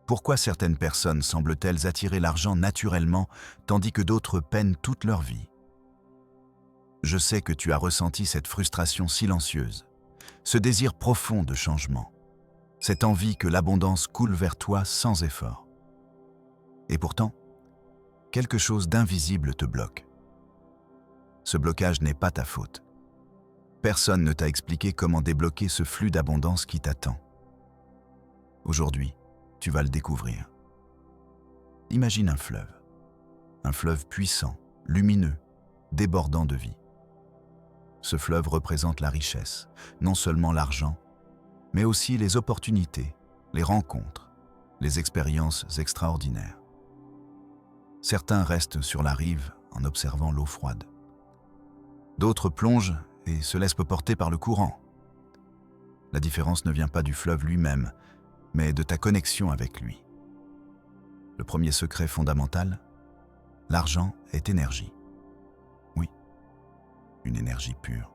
Pourquoi certaines personnes semblent-elles attirer l'argent naturellement tandis que d'autres peinent toute leur vie? Je sais que tu as ressenti cette frustration silencieuse, ce désir profond de changement, cette envie que l'abondance coule vers toi sans effort. Et pourtant, quelque chose d'invisible te bloque. Ce blocage n'est pas ta faute. Personne ne t'a expliqué comment débloquer ce flux d'abondance qui t'attend. Aujourd'hui, tu vas le découvrir. Imagine un fleuve puissant, lumineux, débordant de vie. Ce fleuve représente la richesse, non seulement l'argent, mais aussi les opportunités, les rencontres, les expériences extraordinaires. Certains restent sur la rive en observant l'eau froide. D'autres plongent et se laissent porter par le courant. La différence ne vient pas du fleuve lui-même, mais de ta connexion avec lui. Le premier secret fondamental, l'argent est énergie. Oui, une énergie pure.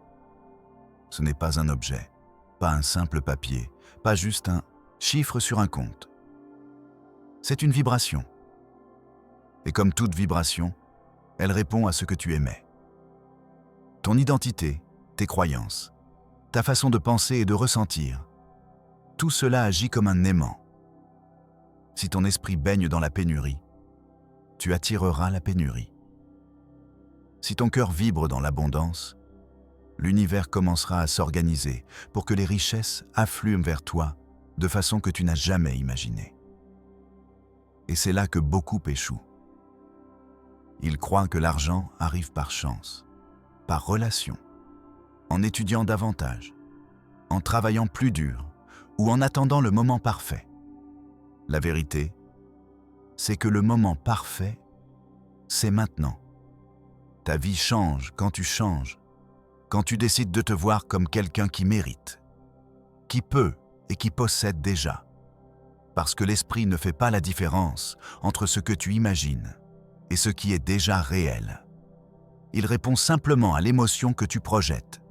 Ce n'est pas un objet, pas un simple papier, pas juste un chiffre sur un compte. C'est une vibration. Et comme toute vibration, elle répond à ce que tu émets. Ton identité, tes croyances, ta façon de penser et de ressentir, tout cela agit comme un aimant. Si ton esprit baigne dans la pénurie, tu attireras la pénurie. Si ton cœur vibre dans l'abondance, l'univers commencera à s'organiser pour que les richesses affluent vers toi de façon que tu n'as jamais imaginée. Et c'est là que beaucoup échouent. Ils croient que l'argent arrive par chance, par relation, en étudiant davantage, en travaillant plus dur ou en attendant le moment parfait. La vérité, c'est que le moment parfait, c'est maintenant. Ta vie change quand tu décides de te voir comme quelqu'un qui mérite, qui peut et qui possède déjà. Parce que l'esprit ne fait pas la différence entre ce que tu imagines et ce qui est déjà réel. Il répond simplement à l'émotion que tu projettes.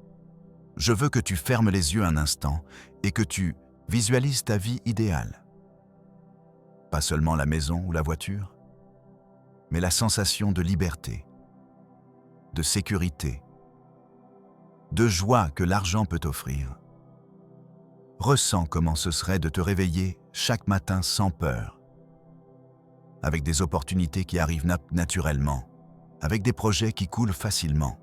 Je veux que tu fermes les yeux un instant et que tu visualises ta vie idéale. Pas seulement la maison ou la voiture, mais la sensation de liberté, de sécurité, de joie que l'argent peut offrir. Ressens comment ce serait de te réveiller chaque matin sans peur, avec des opportunités qui arrivent naturellement, avec des projets qui coulent facilement.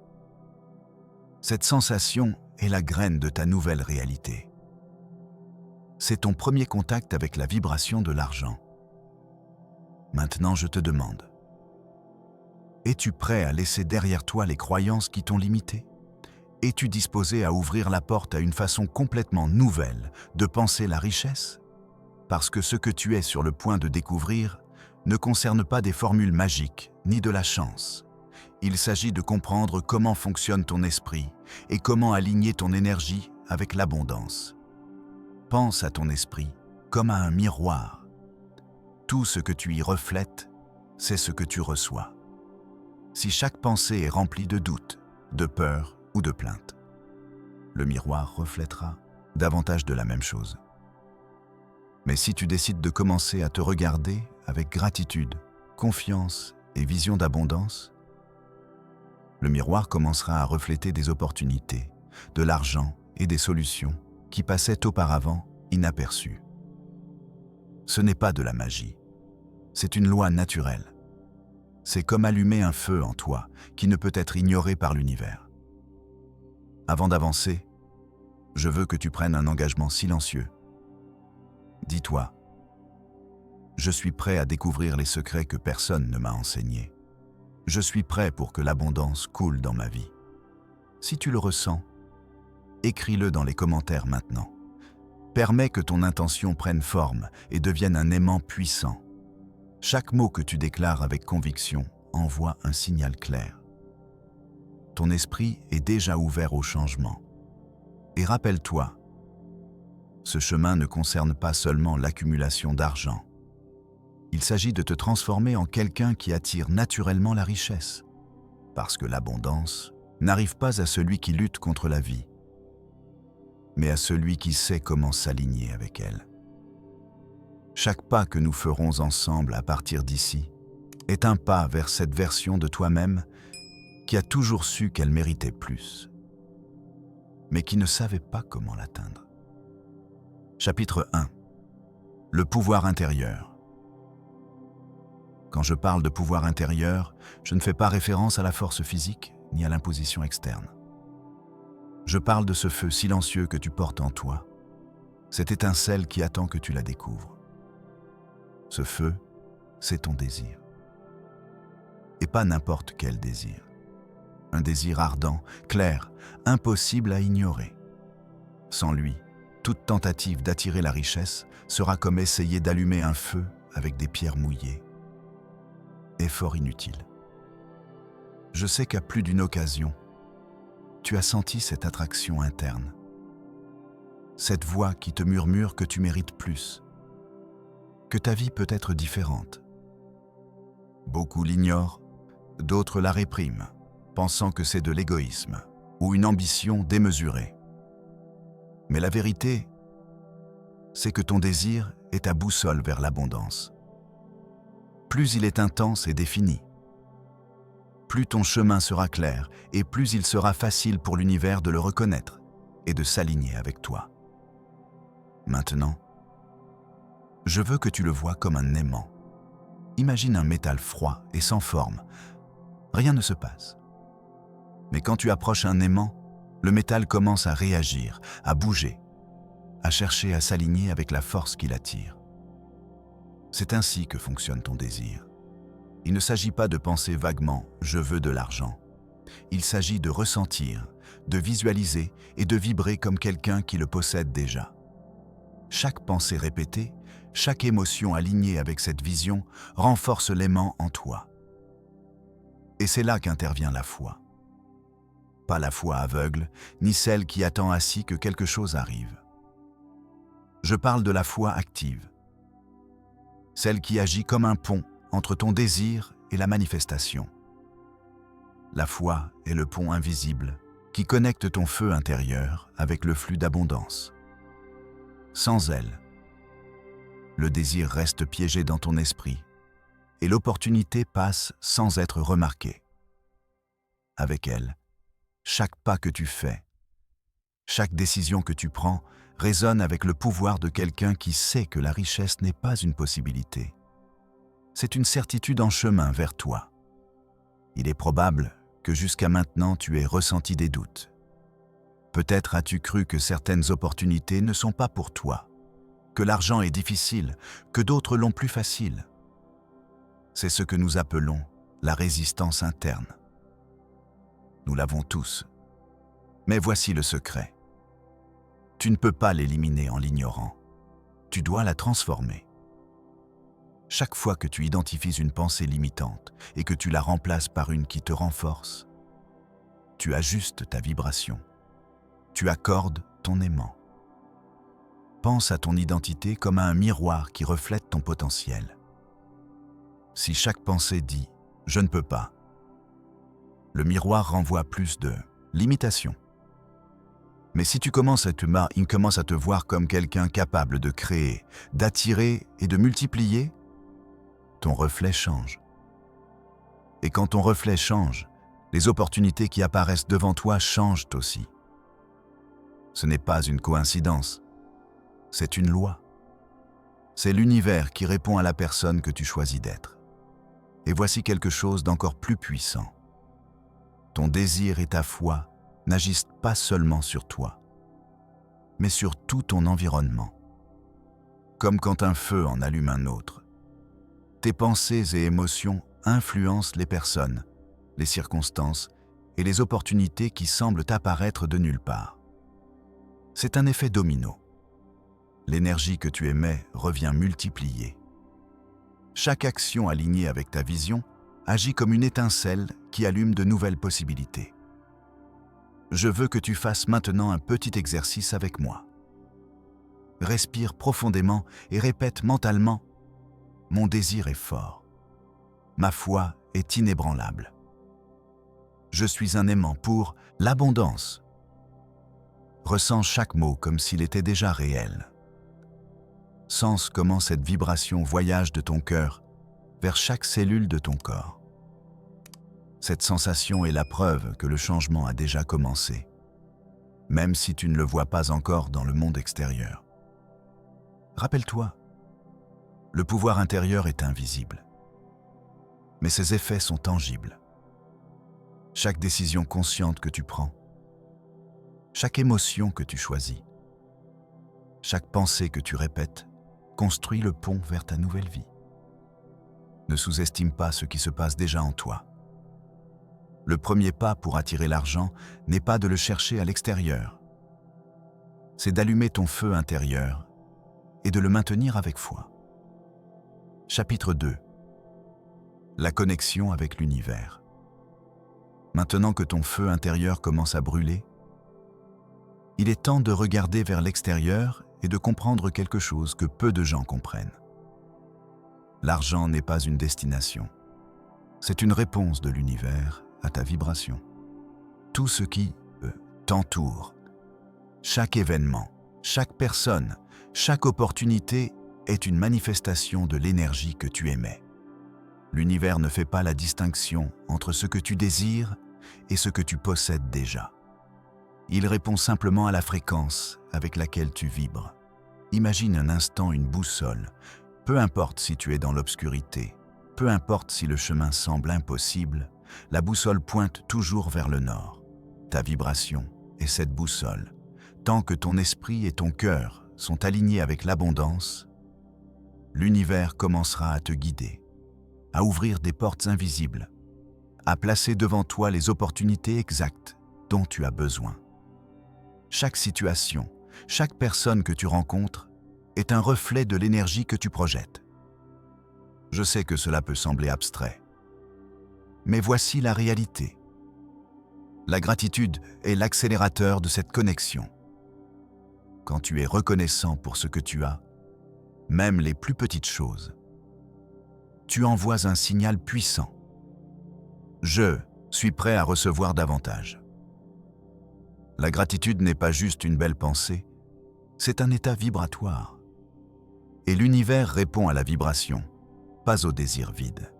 Cette sensation est la graine de ta nouvelle réalité. C'est ton premier contact avec la vibration de l'argent. Maintenant, je te demande, es-tu prêt à laisser derrière toi les croyances qui t'ont limité? Es-tu disposé à ouvrir la porte à une façon complètement nouvelle de penser la richesse? Parce que ce que tu es sur le point de découvrir ne concerne pas des formules magiques ni de la chance. Il s'agit de comprendre comment fonctionne ton esprit et comment aligner ton énergie avec l'abondance. Pense à ton esprit comme à un miroir. Tout ce que tu y reflètes, c'est ce que tu reçois. Si chaque pensée est remplie de doutes, de peur ou de plainte, le miroir reflètera davantage de la même chose. Mais si tu décides de commencer à te regarder avec gratitude, confiance et vision d'abondance, le miroir commencera à refléter des opportunités, de l'argent et des solutions qui passaient auparavant inaperçues. Ce n'est pas de la magie, c'est une loi naturelle. C'est comme allumer un feu en toi qui ne peut être ignoré par l'univers. Avant d'avancer, je veux que tu prennes un engagement silencieux. Dis-toi, je suis prêt à découvrir les secrets que personne ne m'a enseignés. Je suis prêt pour que l'abondance coule dans ma vie. Si tu le ressens, écris-le dans les commentaires maintenant. Permets que ton intention prenne forme et devienne un aimant puissant. Chaque mot que tu déclares avec conviction envoie un signal clair. Ton esprit est déjà ouvert au changement. Et rappelle-toi, ce chemin ne concerne pas seulement l'accumulation d'argent. Il s'agit de te transformer en quelqu'un qui attire naturellement la richesse, parce que l'abondance n'arrive pas à celui qui lutte contre la vie, mais à celui qui sait comment s'aligner avec elle. Chaque pas que nous ferons ensemble à partir d'ici est un pas vers cette version de toi-même qui a toujours su qu'elle méritait plus, mais qui ne savait pas comment l'atteindre. Chapitre 1. Le pouvoir intérieur. Quand je parle de pouvoir intérieur, je ne fais pas référence à la force physique ni à l'imposition externe. Je parle de ce feu silencieux que tu portes en toi, cette étincelle qui attend que tu la découvres. Ce feu, c'est ton désir. Et pas n'importe quel désir. Un désir ardent, clair, impossible à ignorer. Sans lui, toute tentative d'attirer la richesse sera comme essayer d'allumer un feu avec des pierres mouillées. Effort inutile. Je sais qu'à plus d'une occasion, tu as senti cette attraction interne. Cette voix qui te murmure que tu mérites plus, que ta vie peut être différente. Beaucoup l'ignorent, d'autres la répriment, pensant que c'est de l'égoïsme ou une ambition démesurée. Mais la vérité, c'est que ton désir est ta boussole vers l'abondance. Plus il est intense et défini, plus ton chemin sera clair et plus il sera facile pour l'univers de le reconnaître et de s'aligner avec toi. Maintenant, je veux que tu le vois comme un aimant. Imagine un métal froid et sans forme. Rien ne se passe. Mais quand tu approches un aimant, le métal commence à réagir, à bouger, à chercher à s'aligner avec la force qui l'attire. C'est ainsi que fonctionne ton désir. Il ne s'agit pas de penser vaguement « je veux de l'argent ». Il s'agit de ressentir, de visualiser et de vibrer comme quelqu'un qui le possède déjà. Chaque pensée répétée, chaque émotion alignée avec cette vision renforce l'aimant en toi. Et c'est là qu'intervient la foi. Pas la foi aveugle, ni celle qui attend assis que quelque chose arrive. Je parle de la foi active, celle qui agit comme un pont entre ton désir et la manifestation. La foi est le pont invisible qui connecte ton feu intérieur avec le flux d'abondance. Sans elle, le désir reste piégé dans ton esprit et l'opportunité passe sans être remarquée. Avec elle, chaque pas que tu fais, chaque décision que tu prends résonne avec le pouvoir de quelqu'un qui sait que la richesse n'est pas une possibilité. C'est une certitude en chemin vers toi. Il est probable que jusqu'à maintenant tu aies ressenti des doutes. Peut-être as-tu cru que certaines opportunités ne sont pas pour toi, que l'argent est difficile, que d'autres l'ont plus facile. C'est ce que nous appelons la résistance interne. Nous l'avons tous. Mais voici le secret. Tu ne peux pas l'éliminer en l'ignorant. Tu dois la transformer. Chaque fois que tu identifies une pensée limitante et que tu la remplaces par une qui te renforce, tu ajustes ta vibration. Tu accordes ton aimant. Pense à ton identité comme à un miroir qui reflète ton potentiel. Si chaque pensée dit « je ne peux pas », le miroir renvoie plus de limitation. Mais si tu commences à te voir comme quelqu'un capable de créer, d'attirer et de multiplier, ton reflet change. Et quand ton reflet change, les opportunités qui apparaissent devant toi changent aussi. Ce n'est pas une coïncidence, c'est une loi. C'est l'univers qui répond à la personne que tu choisis d'être. Et voici quelque chose d'encore plus puissant. Ton désir et ta foi n'agissent pas seulement sur toi, mais sur tout ton environnement. Comme quand un feu en allume un autre. Tes pensées et émotions influencent les personnes, les circonstances et les opportunités qui semblent apparaître de nulle part. C'est un effet domino. L'énergie que tu émets revient multipliée. Chaque action alignée avec ta vision agit comme une étincelle qui allume de nouvelles possibilités. Je veux que tu fasses maintenant un petit exercice avec moi. Respire profondément et répète mentalement « Mon désir est fort. Ma foi est inébranlable. Je suis un aimant pour l'abondance. » Ressens chaque mot comme s'il était déjà réel. Sens comment cette vibration voyage de ton cœur vers chaque cellule de ton corps. Cette sensation est la preuve que le changement a déjà commencé, même si tu ne le vois pas encore dans le monde extérieur. Rappelle-toi, le pouvoir intérieur est invisible, mais ses effets sont tangibles. Chaque décision consciente que tu prends, chaque émotion que tu choisis, chaque pensée que tu répètes, construit le pont vers ta nouvelle vie. Ne sous-estime pas ce qui se passe déjà en toi. Le premier pas pour attirer l'argent n'est pas de le chercher à l'extérieur. C'est d'allumer ton feu intérieur et de le maintenir avec foi. Chapitre 2. La connexion avec l'univers. Maintenant que ton feu intérieur commence à brûler, il est temps de regarder vers l'extérieur et de comprendre quelque chose que peu de gens comprennent. L'argent n'est pas une destination. C'est une réponse de l'univers à ta vibration. Tout ce qui t'entoure, chaque événement, chaque personne, chaque opportunité est une manifestation de l'énergie que tu émets. L'univers ne fait pas la distinction entre ce que tu désires et ce que tu possèdes déjà. Il répond simplement à la fréquence avec laquelle tu vibres. Imagine un instant une boussole. Peu importe si tu es dans l'obscurité, peu importe si le chemin semble impossible, la boussole pointe toujours vers le nord. Ta vibration est cette boussole. Tant que ton esprit et ton cœur sont alignés avec l'abondance, l'univers commencera à te guider, à ouvrir des portes invisibles, à placer devant toi les opportunités exactes dont tu as besoin. Chaque situation, chaque personne que tu rencontres est un reflet de l'énergie que tu projettes. Je sais que cela peut sembler abstrait, mais voici la réalité. La gratitude est l'accélérateur de cette connexion. Quand tu es reconnaissant pour ce que tu as, même les plus petites choses, tu envoies un signal puissant. Je suis prêt à recevoir davantage. La gratitude n'est pas juste une belle pensée, c'est un état vibratoire. Et l'univers répond à la vibration, pas au désir vide.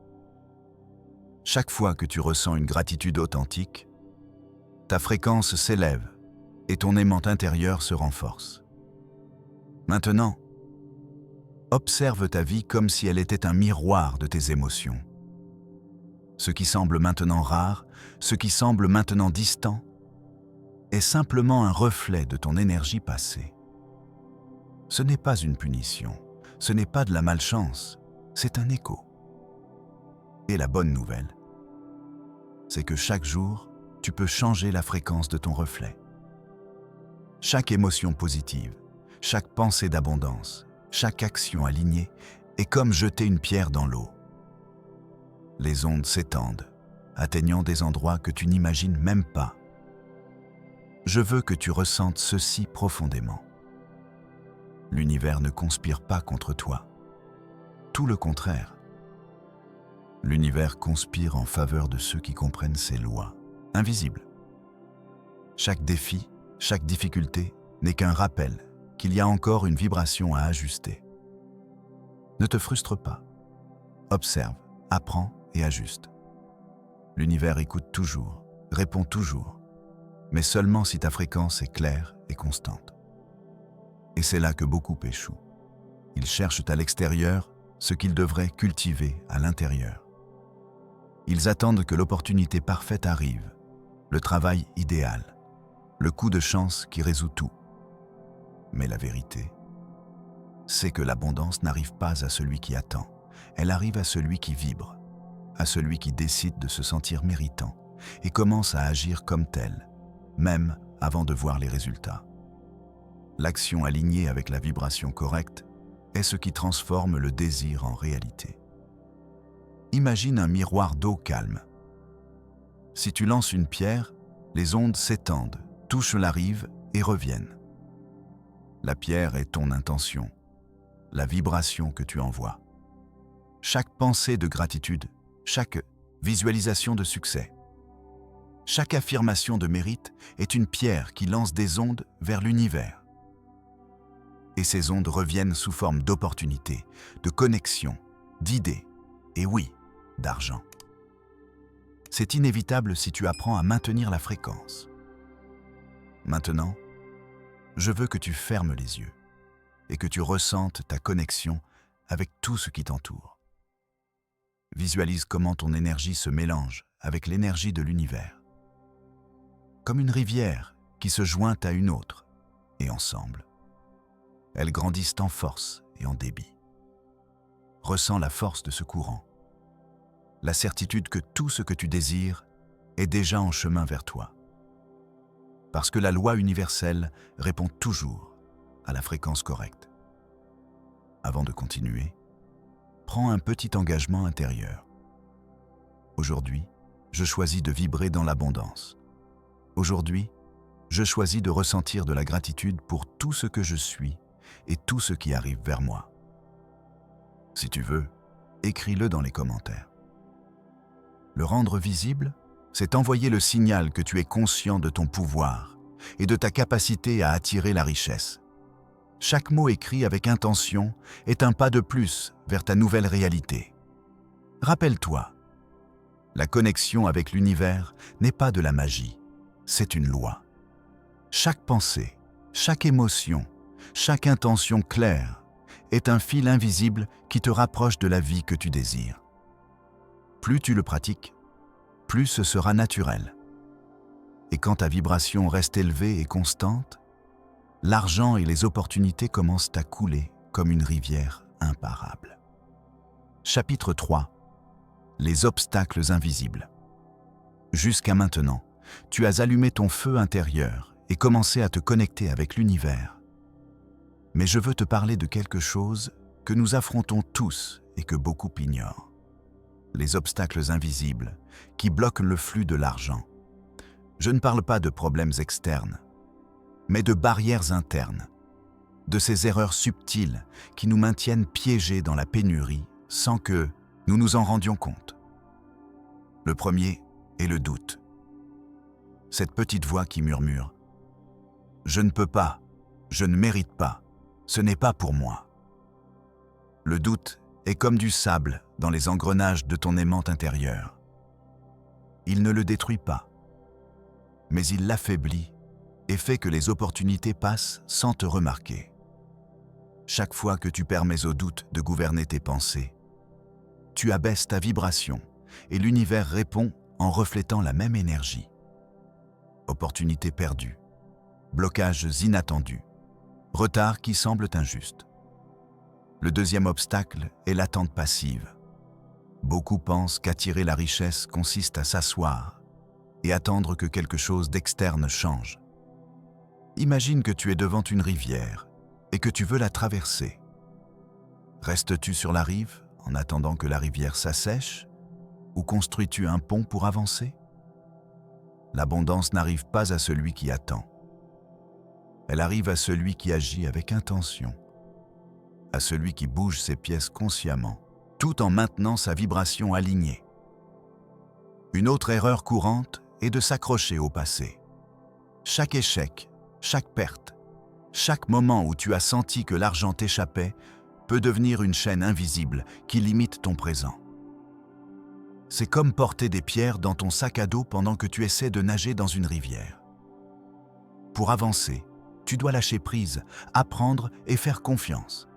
Chaque fois que tu ressens une gratitude authentique, ta fréquence s'élève et ton aimant intérieur se renforce. Maintenant, observe ta vie comme si elle était un miroir de tes émotions. Ce qui semble maintenant rare, ce qui semble maintenant distant, est simplement un reflet de ton énergie passée. Ce n'est pas une punition, ce n'est pas de la malchance, c'est un écho. Et la bonne nouvelle, c'est que chaque jour, tu peux changer la fréquence de ton reflet. Chaque émotion positive, chaque pensée d'abondance, chaque action alignée est comme jeter une pierre dans l'eau. Les ondes s'étendent, atteignant des endroits que tu n'imagines même pas. Je veux que tu ressentes ceci profondément. L'univers ne conspire pas contre toi. Tout le contraire. L'univers conspire en faveur de ceux qui comprennent ses lois, invisibles. Chaque défi, chaque difficulté n'est qu'un rappel qu'il y a encore une vibration à ajuster. Ne te frustre pas. Observe, apprends et ajuste. L'univers écoute toujours, répond toujours, mais seulement si ta fréquence est claire et constante. Et c'est là que beaucoup échouent. Ils cherchent à l'extérieur ce qu'ils devraient cultiver à l'intérieur. Ils attendent que l'opportunité parfaite arrive, le travail idéal, le coup de chance qui résout tout. Mais la vérité, c'est que l'abondance n'arrive pas à celui qui attend, elle arrive à celui qui vibre, à celui qui décide de se sentir méritant et commence à agir comme tel, même avant de voir les résultats. L'action alignée avec la vibration correcte est ce qui transforme le désir en réalité. Imagine un miroir d'eau calme. Si tu lances une pierre, les ondes s'étendent, touchent la rive et reviennent. La pierre est ton intention, la vibration que tu envoies. Chaque pensée de gratitude, chaque visualisation de succès, chaque affirmation de mérite est une pierre qui lance des ondes vers l'univers. et ces ondes reviennent sous forme d'opportunités, de connexions, d'idées, et oui, d'argent. C'est inévitable si tu apprends à maintenir la fréquence. Maintenant, je veux que tu fermes les yeux et que tu ressentes ta connexion avec tout ce qui t'entoure. Visualise comment ton énergie se mélange avec l'énergie de l'univers. Comme une rivière qui se joint à une autre, et ensemble, elles grandissent en force et en débit. Ressens la force de ce courant, la certitude que tout ce que tu désires est déjà en chemin vers toi. Parce que la loi universelle répond toujours à la fréquence correcte. Avant de continuer, prends un petit engagement intérieur. Aujourd'hui, je choisis de vibrer dans l'abondance. Aujourd'hui, je choisis de ressentir de la gratitude pour tout ce que je suis et tout ce qui arrive vers moi. Si tu veux, écris-le dans les commentaires. Le rendre visible, c'est envoyer le signal que tu es conscient de ton pouvoir et de ta capacité à attirer la richesse. Chaque mot écrit avec intention est un pas de plus vers ta nouvelle réalité. Rappelle-toi, la connexion avec l'univers n'est pas de la magie, c'est une loi. Chaque pensée, chaque émotion, chaque intention claire est un fil invisible qui te rapproche de la vie que tu désires. Plus tu le pratiques, plus ce sera naturel. Et quand ta vibration reste élevée et constante, l'argent et les opportunités commencent à couler comme une rivière imparable. Chapitre 3. Les obstacles invisibles. Jusqu'à maintenant, tu as allumé ton feu intérieur et commencé à te connecter avec l'univers. Mais je veux te parler de quelque chose que nous affrontons tous et que beaucoup ignorent. Les obstacles invisibles qui bloquent le flux de l'argent. Je ne parle pas de problèmes externes, mais de barrières internes, de ces erreurs subtiles qui nous maintiennent piégés dans la pénurie sans que nous nous en rendions compte. Le premier est le doute. Cette petite voix qui murmure « Je ne peux pas, je ne mérite pas, ce n'est pas pour moi ». Le doute est comme du sable dans les engrenages de ton aimant intérieur. Il ne le détruit pas, mais il l'affaiblit et fait que les opportunités passent sans te remarquer. Chaque fois que tu permets au doute de gouverner tes pensées, tu abaisses ta vibration et l'univers répond en reflétant la même énergie. Opportunités perdues, blocages inattendus, retards qui semblent injustes. Le deuxième obstacle est l'attente passive. Beaucoup pensent qu'attirer la richesse consiste à s'asseoir et attendre que quelque chose d'externe change. Imagine que tu es devant une rivière et que tu veux la traverser. Restes-tu sur la rive en attendant que la rivière s'assèche ou construis-tu un pont pour avancer? L'abondance n'arrive pas à celui qui attend. Elle arrive à celui qui agit avec intention, à celui qui bouge ses pièces consciemment, tout en maintenant sa vibration alignée. Une autre erreur courante est de s'accrocher au passé. Chaque échec, chaque perte, chaque moment où tu as senti que l'argent t'échappait peut devenir une chaîne invisible qui limite ton présent. C'est comme porter des pierres dans ton sac à dos pendant que tu essaies de nager dans une rivière. Pour avancer, tu dois lâcher prise, apprendre et faire confiance.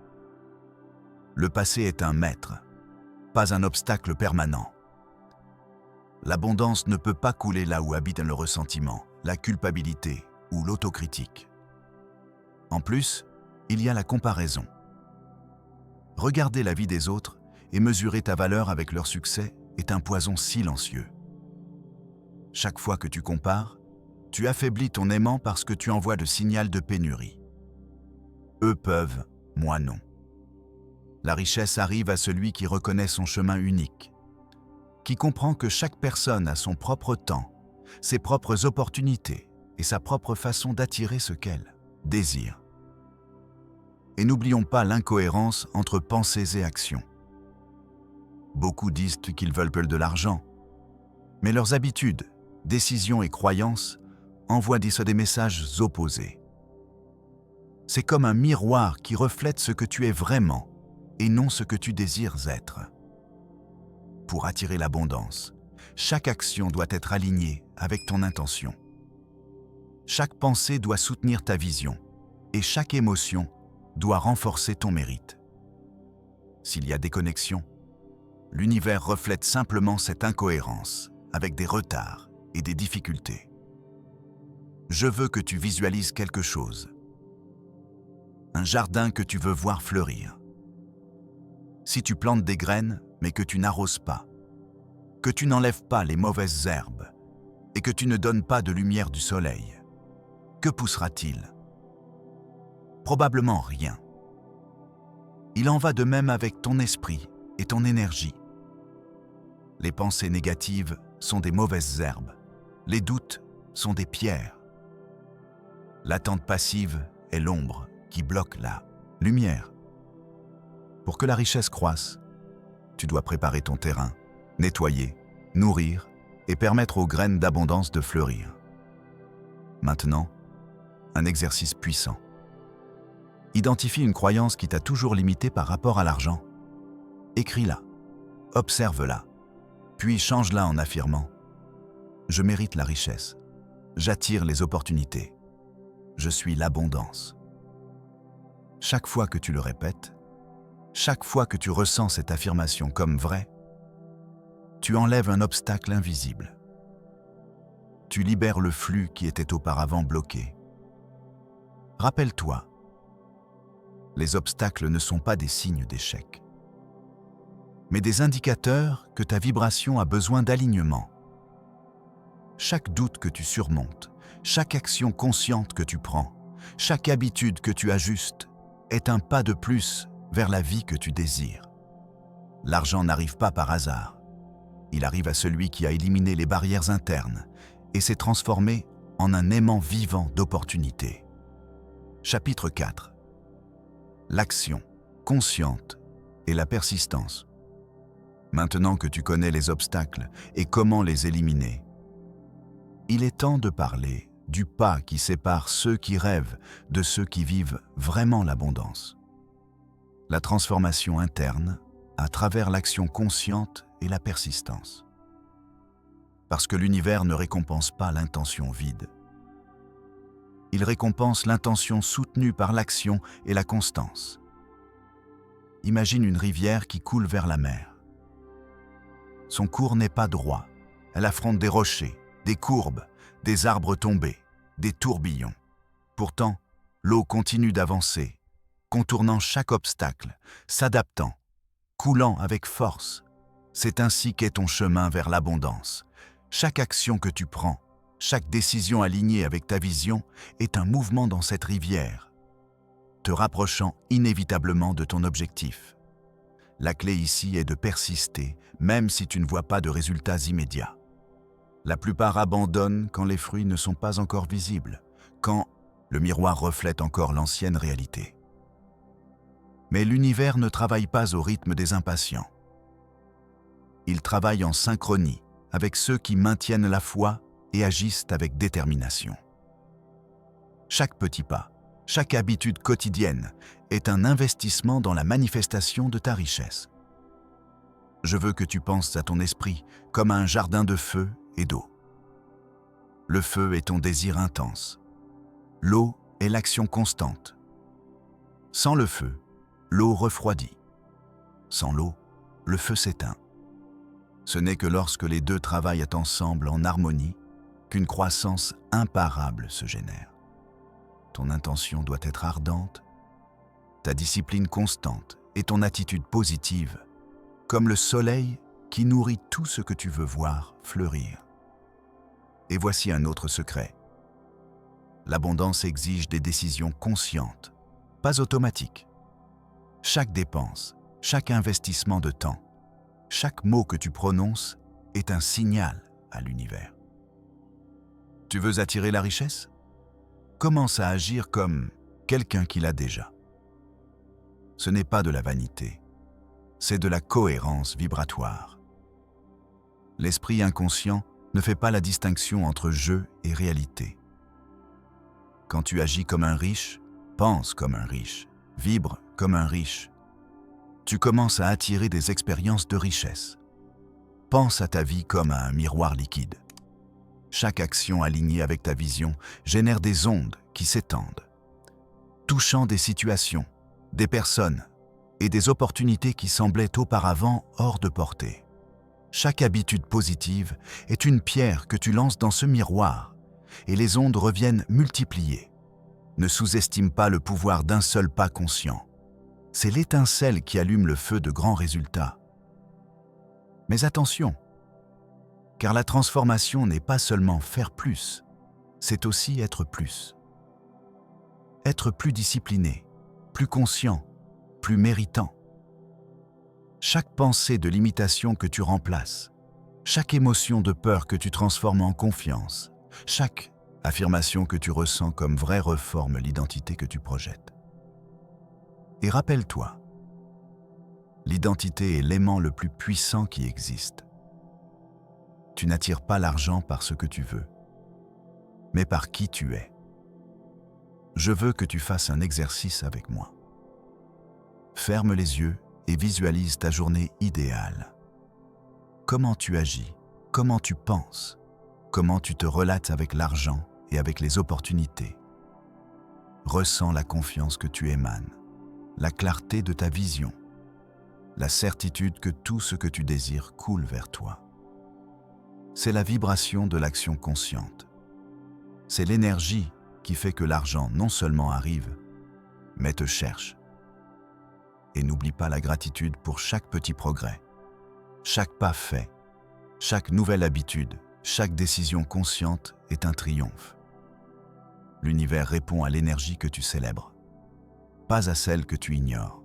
Le passé est un maître, pas un obstacle permanent. L'abondance ne peut pas couler là où habite le ressentiment, la culpabilité ou l'autocritique. En plus, il y a la comparaison. Regarder la vie des autres et mesurer ta valeur avec leur succès est un poison silencieux. Chaque fois que tu compares, tu affaiblis ton aimant parce que tu envoies le signal de pénurie. Eux peuvent, moi non. La richesse arrive à celui qui reconnaît son chemin unique, qui comprend que chaque personne a son propre temps, ses propres opportunités et sa propre façon d'attirer ce qu'elle désire. Et n'oublions pas l'incohérence entre pensées et actions. Beaucoup disent qu'ils veulent de l'argent, mais leurs habitudes, décisions et croyances envoient des messages opposés. C'est comme un miroir qui reflète ce que tu es vraiment et non ce que tu désires être. Pour attirer l'abondance, chaque action doit être alignée avec ton intention. Chaque pensée doit soutenir ta vision et chaque émotion doit renforcer ton mérite. S'il y a déconnexion, l'univers reflète simplement cette incohérence avec des retards et des difficultés. Je veux que tu visualises quelque chose. Un jardin que tu veux voir fleurir. Si tu plantes des graines, mais que tu n'arroses pas, que tu n'enlèves pas les mauvaises herbes et que tu ne donnes pas de lumière du soleil, que poussera-t-il? Probablement rien. Il en va de même avec ton esprit et ton énergie. Les pensées négatives sont des mauvaises herbes, les doutes sont des pierres. L'attente passive est l'ombre qui bloque la lumière. Pour que la richesse croisse, tu dois préparer ton terrain, nettoyer, nourrir et permettre aux graines d'abondance de fleurir. Maintenant, un exercice puissant. Identifie une croyance qui t'a toujours limité par rapport à l'argent. Écris-la, observe-la, puis change-la en affirmant « Je mérite la richesse, j'attire les opportunités, je suis l'abondance ». Chaque fois que tu le répètes, chaque fois que tu ressens cette affirmation comme vraie, tu enlèves un obstacle invisible. Tu libères le flux qui était auparavant bloqué. Rappelle-toi, les obstacles ne sont pas des signes d'échec, mais des indicateurs que ta vibration a besoin d'alignement. Chaque doute que tu surmontes, chaque action consciente que tu prends, chaque habitude que tu ajustes est un pas de plus vers la vie que tu désires. L'argent n'arrive pas par hasard. Il arrive à celui qui a éliminé les barrières internes et s'est transformé en un aimant vivant d'opportunités. Chapitre 4. L'action consciente et la persistance. Maintenant que tu connais les obstacles et comment les éliminer, il est temps de parler du pas qui sépare ceux qui rêvent de ceux qui vivent vraiment l'abondance. La transformation interne à travers l'action consciente et la persistance. Parce que l'univers ne récompense pas l'intention vide. Il récompense l'intention soutenue par l'action et la constance. Imagine une rivière qui coule vers la mer. Son cours n'est pas droit. Elle affronte des rochers, des courbes, des arbres tombés, des tourbillons. Pourtant, l'eau continue d'avancer, contournant chaque obstacle, s'adaptant, coulant avec force. C'est ainsi qu'est ton chemin vers l'abondance. Chaque action que tu prends, chaque décision alignée avec ta vision est un mouvement dans cette rivière, te rapprochant inévitablement de ton objectif. La clé ici est de persister, même si tu ne vois pas de résultats immédiats. La plupart abandonnent quand les fruits ne sont pas encore visibles, quand le miroir reflète encore l'ancienne réalité. Mais l'univers ne travaille pas au rythme des impatients. Il travaille en synchronie avec ceux qui maintiennent la foi et agissent avec détermination. Chaque petit pas, chaque habitude quotidienne est un investissement dans la manifestation de ta richesse. Je veux que tu penses à ton esprit comme à un jardin de feu et d'eau. Le feu est ton désir intense. L'eau est l'action constante. Sans le feu, l'eau refroidit. Sans l'eau, le feu s'éteint. Ce n'est que lorsque les deux travaillent ensemble en harmonie qu'une croissance imparable se génère. Ton intention doit être ardente, ta discipline constante et ton attitude positive, comme le soleil qui nourrit tout ce que tu veux voir fleurir. Et voici un autre secret. L'abondance exige des décisions conscientes, pas automatiques. Chaque dépense, chaque investissement de temps, chaque mot que tu prononces est un signal à l'univers. Tu veux attirer la richesse? Commence à agir comme quelqu'un qui l'a déjà. Ce n'est pas de la vanité, c'est de la cohérence vibratoire. L'esprit inconscient ne fait pas la distinction entre jeu et réalité. Quand tu agis comme un riche, pense comme un riche, vibre comme un riche, tu commences à attirer des expériences de richesse. Pense à ta vie comme à un miroir liquide. Chaque action alignée avec ta vision génère des ondes qui s'étendent, touchant des situations, des personnes et des opportunités qui semblaient auparavant hors de portée. Chaque habitude positive est une pierre que tu lances dans ce miroir et les ondes reviennent multipliées. Ne sous-estime pas le pouvoir d'un seul pas conscient. C'est l'étincelle qui allume le feu de grands résultats. Mais attention, car la transformation n'est pas seulement faire plus, c'est aussi être plus. Être plus discipliné, plus conscient, plus méritant. Chaque pensée de limitation que tu remplaces, chaque émotion de peur que tu transformes en confiance, chaque affirmation que tu ressens comme vraie reforme l'identité que tu projettes. Et rappelle-toi, l'identité est l'aimant le plus puissant qui existe. Tu n'attires pas l'argent par ce que tu veux, mais par qui tu es. Je veux que tu fasses un exercice avec moi. Ferme les yeux et visualise ta journée idéale. Comment tu agis, comment tu penses, comment tu te relates avec l'argent et avec les opportunités. Ressens la confiance que tu émanes, la clarté de ta vision, la certitude que tout ce que tu désires coule vers toi. C'est la vibration de l'action consciente. C'est l'énergie qui fait que l'argent non seulement arrive, mais te cherche. Et n'oublie pas la gratitude pour chaque petit progrès, chaque pas fait, chaque nouvelle habitude, chaque décision consciente est un triomphe. L'univers répond à l'énergie que tu célèbres, pas à celle que tu ignores.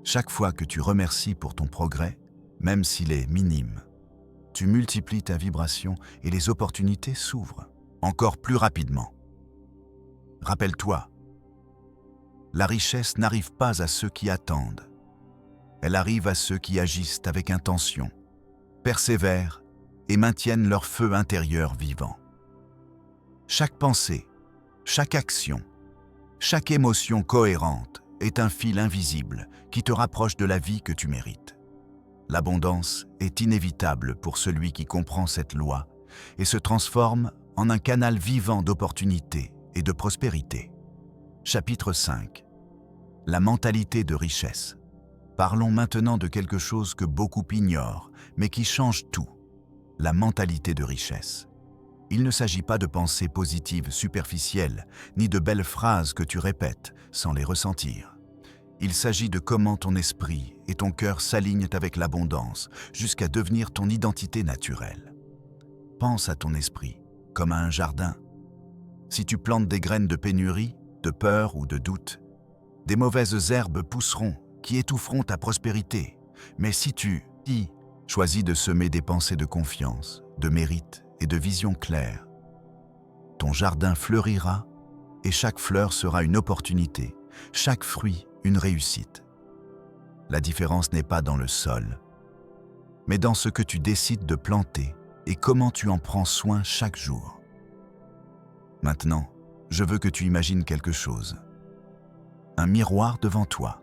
Chaque fois que tu remercies pour ton progrès, même s'il est minime, tu multiplies ta vibration et les opportunités s'ouvrent encore plus rapidement. Rappelle-toi, la richesse n'arrive pas à ceux qui attendent. Elle arrive à ceux qui agissent avec intention, persévèrent et maintiennent leur feu intérieur vivant. Chaque pensée, chaque action, chaque émotion cohérente est un fil invisible qui te rapproche de la vie que tu mérites. L'abondance est inévitable pour celui qui comprend cette loi et se transforme en un canal vivant d'opportunités et de prospérité. Chapitre 5. La mentalité de richesse. Parlons maintenant de quelque chose que beaucoup ignorent, mais qui change tout. La mentalité de richesse. Il ne s'agit pas de pensées positives superficielles, ni de belles phrases que tu répètes sans les ressentir. Il s'agit de comment ton esprit et ton cœur s'alignent avec l'abondance jusqu'à devenir ton identité naturelle. Pense à ton esprit comme à un jardin. Si tu plantes des graines de pénurie, de peur ou de doute, des mauvaises herbes pousseront qui étoufferont ta prospérité. Mais si tu choisis de semer des pensées de confiance, de mérite et de vision claire, ton jardin fleurira et chaque fleur sera une opportunité, chaque fruit une réussite. La différence n'est pas dans le sol, mais dans ce que tu décides de planter et comment tu en prends soin chaque jour. Maintenant, je veux que tu imagines quelque chose. Un miroir devant toi.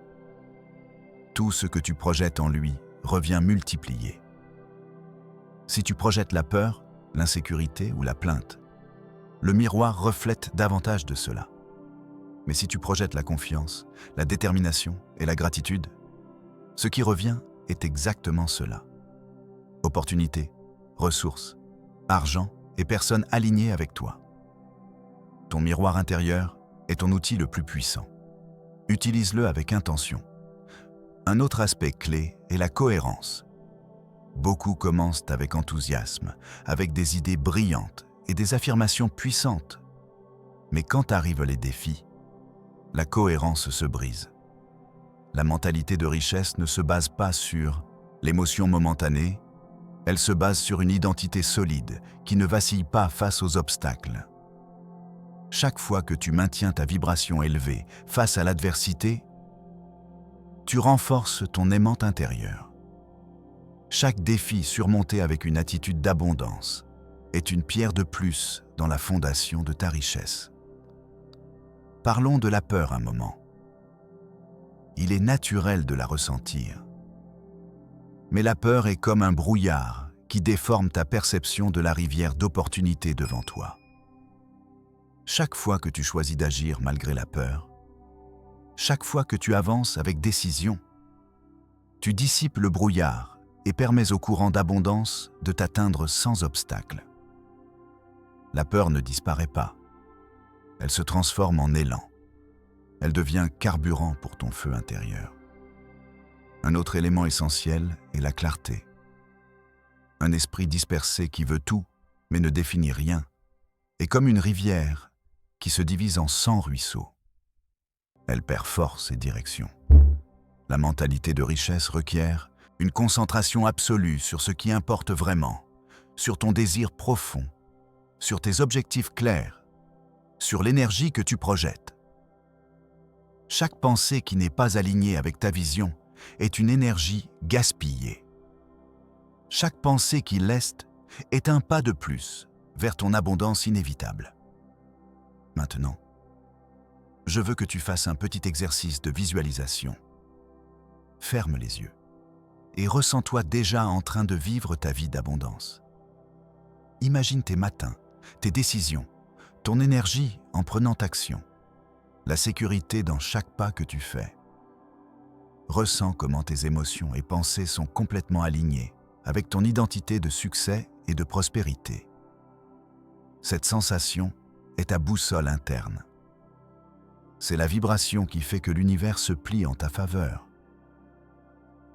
Tout ce que tu projettes en lui revient multiplié. Si tu projettes la peur, l'insécurité ou la plainte, le miroir reflète davantage de cela. Mais si tu projettes la confiance, la détermination et la gratitude, ce qui revient est exactement cela. Opportunités, ressources, argent et personnes alignées avec toi. Ton miroir intérieur est ton outil le plus puissant. Utilise-le avec intention. Un autre aspect clé est la cohérence. Beaucoup commencent avec enthousiasme, avec des idées brillantes et des affirmations puissantes. Mais quand arrivent les défis, la cohérence se brise. La mentalité de richesse ne se base pas sur l'émotion momentanée, elle se base sur une identité solide qui ne vacille pas face aux obstacles. Chaque fois que tu maintiens ta vibration élevée face à l'adversité, tu renforces ton aimant intérieur. Chaque défi surmonté avec une attitude d'abondance est une pierre de plus dans la fondation de ta richesse. Parlons de la peur un moment. Il est naturel de la ressentir. Mais la peur est comme un brouillard qui déforme ta perception de la rivière d'opportunités devant toi. Chaque fois que tu choisis d'agir malgré la peur, chaque fois que tu avances avec décision, tu dissipes le brouillard et permets au courant d'abondance de t'atteindre sans obstacle. La peur ne disparaît pas. Elle se transforme en élan. Elle devient carburant pour ton feu intérieur. Un autre élément essentiel est la clarté. Un esprit dispersé qui veut tout, mais ne définit rien, est comme une rivière qui se divise en 100 ruisseaux. Elle perd force et direction. La mentalité de richesse requiert une concentration absolue sur ce qui importe vraiment, sur ton désir profond, sur tes objectifs clairs, sur l'énergie que tu projettes. Chaque pensée qui n'est pas alignée avec ta vision est une énergie gaspillée. Chaque pensée qui l'est est un pas de plus vers ton abondance inévitable. Maintenant, je veux que tu fasses un petit exercice de visualisation. Ferme les yeux et ressens-toi déjà en train de vivre ta vie d'abondance. Imagine tes matins, tes décisions, ton énergie en prenant action, la sécurité dans chaque pas que tu fais. Ressens comment tes émotions et pensées sont complètement alignées avec ton identité de succès et de prospérité. Cette sensation est ta boussole interne. C'est la vibration qui fait que l'univers se plie en ta faveur.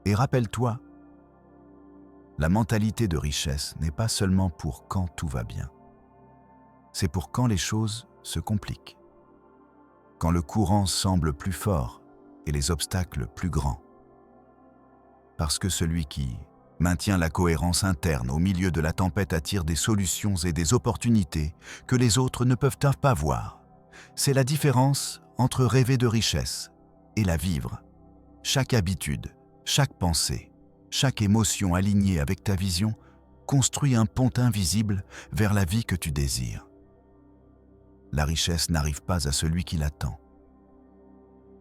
Et rappelle-toi, la mentalité de richesse n'est pas seulement pour quand tout va bien. C'est pour quand les choses se compliquent. Quand le courant semble plus fort et les obstacles plus grands. Parce que celui qui maintient la cohérence interne au milieu de la tempête attire des solutions et des opportunités que les autres ne peuvent pas voir. C'est la différence entre rêver de richesse et la vivre. Chaque habitude, chaque pensée, chaque émotion alignée avec ta vision construit un pont invisible vers la vie que tu désires. La richesse n'arrive pas à celui qui l'attend.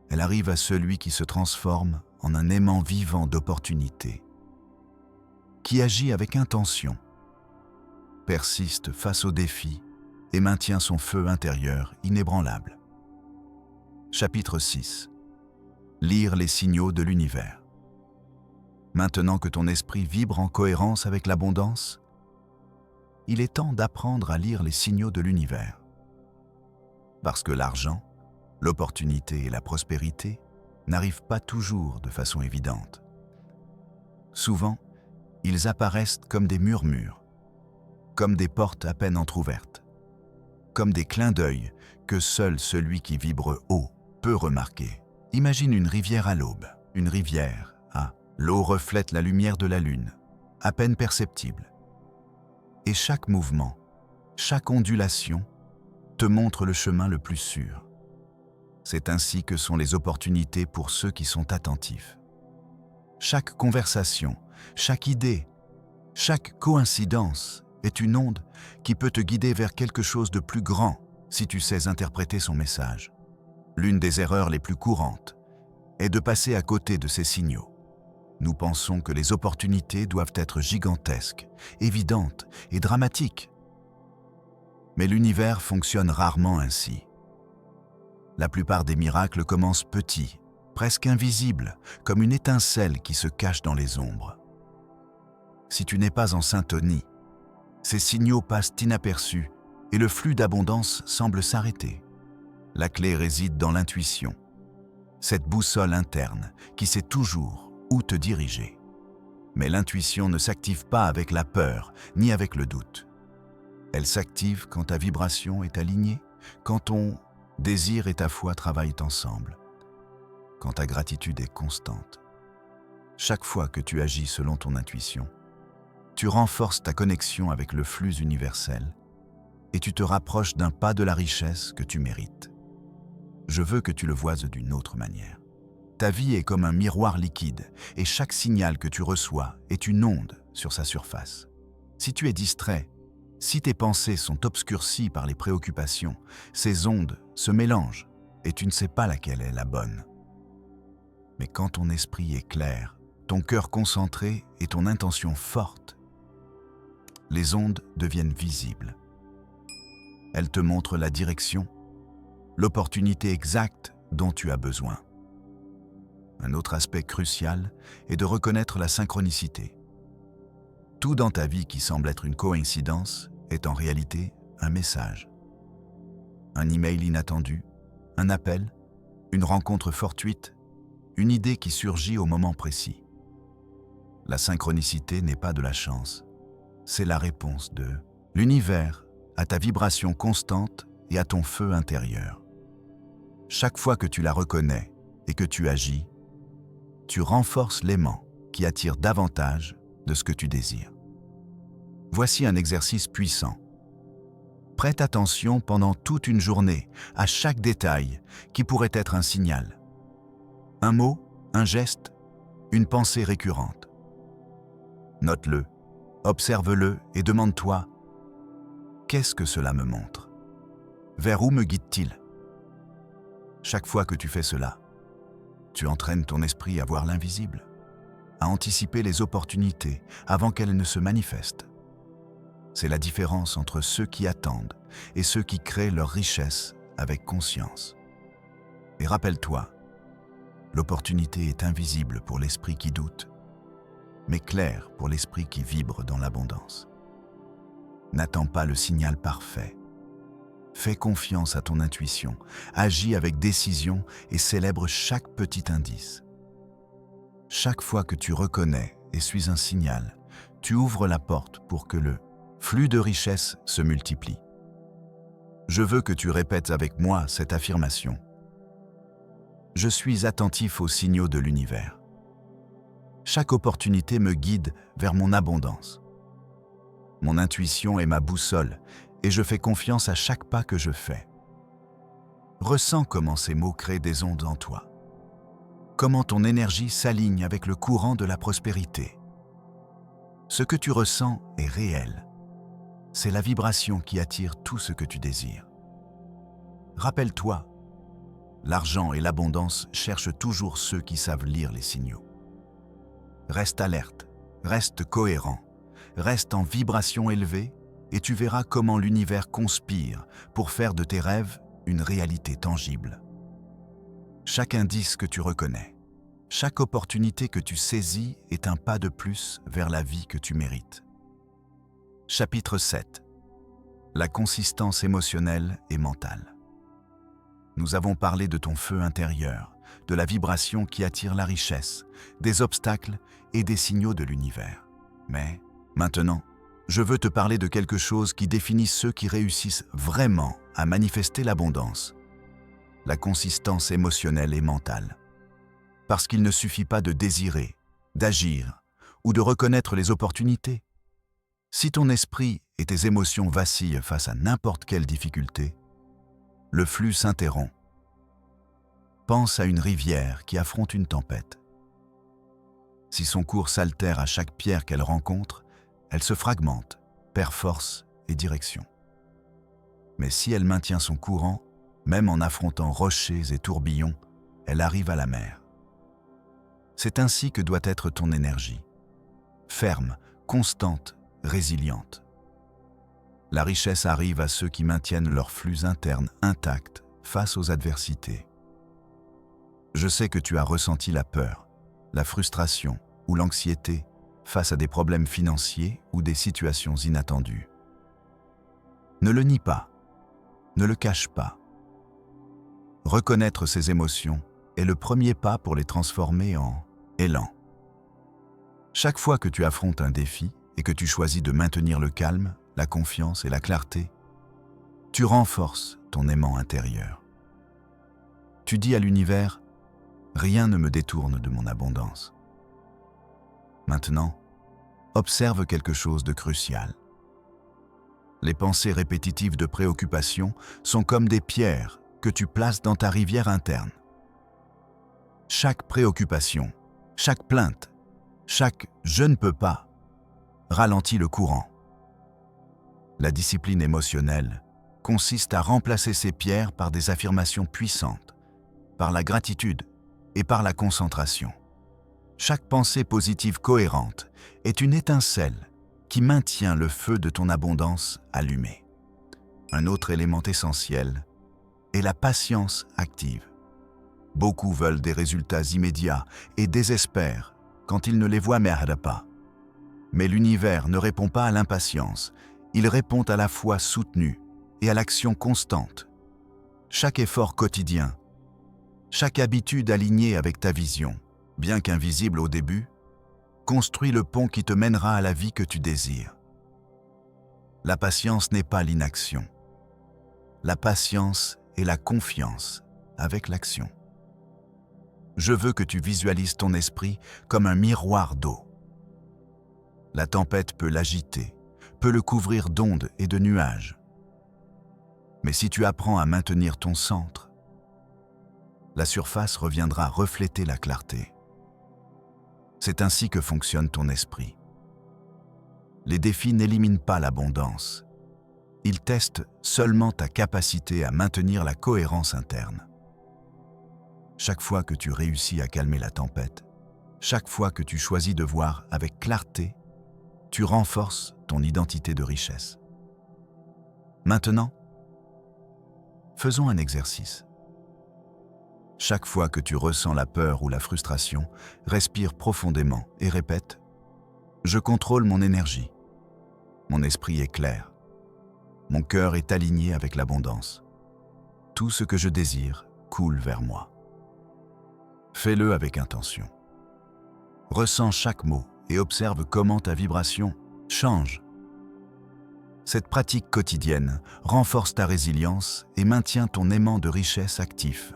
Elle arrive à celui qui se transforme en un aimant vivant d'opportunités, qui agit avec intention, persiste face aux défis et maintient son feu intérieur inébranlable. Chapitre 6. Lire les signaux de l'univers. Maintenant que ton esprit vibre en cohérence avec l'abondance, il est temps d'apprendre à lire les signaux de l'univers. Parce que l'argent, l'opportunité et la prospérité n'arrivent pas toujours de façon évidente. Souvent, ils apparaissent comme des murmures, comme des portes à peine entr'ouvertes, comme des clins d'œil que seul celui qui vibre haut peut remarquer. Imagine une rivière à l'aube, une rivière à l'eau reflète la lumière de la lune, à peine perceptible. Et chaque mouvement, chaque ondulation te montre le chemin le plus sûr. C'est ainsi que sont les opportunités pour ceux qui sont attentifs. Chaque conversation, chaque idée, chaque coïncidence est une onde qui peut te guider vers quelque chose de plus grand si tu sais interpréter son message. L'une des erreurs les plus courantes est de passer à côté de ces signaux. Nous pensons que les opportunités doivent être gigantesques, évidentes et dramatiques. Mais l'univers fonctionne rarement ainsi. La plupart des miracles commencent petits, presque invisibles, comme une étincelle qui se cache dans les ombres. Si tu n'es pas en syntonie, ces signaux passent inaperçus et le flux d'abondance semble s'arrêter. La clé réside dans l'intuition, cette boussole interne qui sait toujours où te diriger. Mais l'intuition ne s'active pas avec la peur ni avec le doute. Elle s'active quand ta vibration est alignée, quand ton désir et ta foi travaillent ensemble, quand ta gratitude est constante. Chaque fois que tu agis selon ton intuition, tu renforces ta connexion avec le flux universel et tu te rapproches d'un pas de la richesse que tu mérites. Je veux que tu le voies d'une autre manière. Ta vie est comme un miroir liquide et chaque signal que tu reçois est une onde sur sa surface. Si tu es distrait, si tes pensées sont obscurcies par les préoccupations, ces ondes se mélangent et tu ne sais pas laquelle est la bonne. Mais quand ton esprit est clair, ton cœur concentré et ton intention forte, les ondes deviennent visibles. Elles te montrent la direction, l'opportunité exacte dont tu as besoin. Un autre aspect crucial est de reconnaître la synchronicité. Tout dans ta vie qui semble être une coïncidence est en réalité un message. Un email inattendu, un appel, une rencontre fortuite, une idée qui surgit au moment précis. La synchronicité n'est pas de la chance, c'est la réponse de l'univers à ta vibration constante et à ton feu intérieur. Chaque fois que tu la reconnais et que tu agis, tu renforces l'aimant qui attire davantage de ce que tu désires. Voici un exercice puissant. Prête attention pendant toute une journée à chaque détail qui pourrait être un signal. Un mot, un geste, une pensée récurrente. Note-le, observe-le et demande-toi « Qu'est-ce que cela me montre ? Vers où me guide-t-il » Chaque fois que tu fais cela, tu entraînes ton esprit à voir l'invisible, à anticiper les opportunités avant qu'elles ne se manifestent. C'est la différence entre ceux qui attendent et ceux qui créent leur richesse avec conscience. Et rappelle-toi, l'opportunité est invisible pour l'esprit qui doute, mais claire pour l'esprit qui vibre dans l'abondance. N'attends pas le signal parfait. Fais confiance à ton intuition, agis avec décision et célèbre chaque petit indice. Chaque fois que tu reconnais et suis un signal, tu ouvres la porte pour que le flux de richesse se multiplie. Je veux que tu répètes avec moi cette affirmation. Je suis attentif aux signaux de l'univers. Chaque opportunité me guide vers mon abondance. Mon intuition est ma boussole et je fais confiance à chaque pas que je fais. Ressens comment ces mots créent des ondes en toi. Comment ton énergie s'aligne avec le courant de la prospérité. Ce que tu ressens est réel. C'est la vibration qui attire tout ce que tu désires. Rappelle-toi, l'argent et l'abondance cherchent toujours ceux qui savent lire les signaux. Reste alerte, reste cohérent, reste en vibration élevée et tu verras comment l'univers conspire pour faire de tes rêves une réalité tangible. Chaque indice que tu reconnais, chaque opportunité que tu saisis est un pas de plus vers la vie que tu mérites. Chapitre 7. La consistance émotionnelle et mentale. Nous avons parlé de ton feu intérieur, de la vibration qui attire la richesse, des obstacles et des signaux de l'univers. Mais maintenant, je veux te parler de quelque chose qui définit ceux qui réussissent vraiment à manifester l'abondance. La consistance émotionnelle et mentale. Parce qu'il ne suffit pas de désirer, d'agir ou de reconnaître les opportunités. Si ton esprit et tes émotions vacillent face à n'importe quelle difficulté, le flux s'interrompt. Pense à une rivière qui affronte une tempête. Si son cours s'altère à chaque pierre qu'elle rencontre, elle se fragmente, perd force et direction. Mais si elle maintient son courant, même en affrontant rochers et tourbillons, elle arrive à la mer. C'est ainsi que doit être ton énergie. Ferme, constante, résiliente. La richesse arrive à ceux qui maintiennent leur flux interne intact face aux adversités. Je sais que tu as ressenti la peur, la frustration ou l'anxiété face à des problèmes financiers ou des situations inattendues. Ne le nie pas, ne le cache pas. Reconnaître ces émotions est le premier pas pour les transformer en élan. Chaque fois que tu affrontes un défi et que tu choisis de maintenir le calme, la confiance et la clarté, tu renforces ton aimant intérieur. Tu dis à l'univers, « Rien ne me détourne de mon abondance ». Maintenant, observe quelque chose de crucial. Les pensées répétitives de préoccupation sont comme des pierres que tu places dans ta rivière interne. Chaque préoccupation, chaque plainte, chaque « je ne peux pas » ralentit le courant. La discipline émotionnelle consiste à remplacer ces pierres par des affirmations puissantes. par la gratitude et par la concentration. Chaque pensée positive cohérente est une étincelle qui maintient le feu de ton abondance allumé. Un autre élément essentiel est la patience active. Beaucoup veulent des résultats immédiats et désespèrent quand ils ne les voient pas. Mais l'univers ne répond pas à l'impatience, il répond à la foi soutenue et à l'action constante. Chaque effort quotidien, chaque habitude alignée avec ta vision, bien qu'invisible au début, construit le pont qui te mènera à la vie que tu désires. La patience n'est pas l'inaction. La patience est la confiance avec l'action. Je veux que tu visualises ton esprit comme un miroir d'eau. La tempête peut l'agiter, peut le couvrir d'ondes et de nuages. Mais si tu apprends à maintenir ton centre, la surface reviendra refléter la clarté. C'est ainsi que fonctionne ton esprit. Les défis n'éliminent pas l'abondance. Ils testent seulement ta capacité à maintenir la cohérence interne. Chaque fois que tu réussis à calmer la tempête, chaque fois que tu choisis de voir avec clarté, tu renforces ton identité de richesse. Maintenant, faisons un exercice. Chaque fois que tu ressens la peur ou la frustration, respire profondément et répète « Je contrôle mon énergie. Mon esprit est clair. Mon cœur est aligné avec l'abondance. Tout ce que je désire coule vers moi. » Fais-le avec intention. Ressens chaque mot et observe comment ta vibration change. Cette pratique quotidienne renforce ta résilience et maintient ton aimant de richesse actif,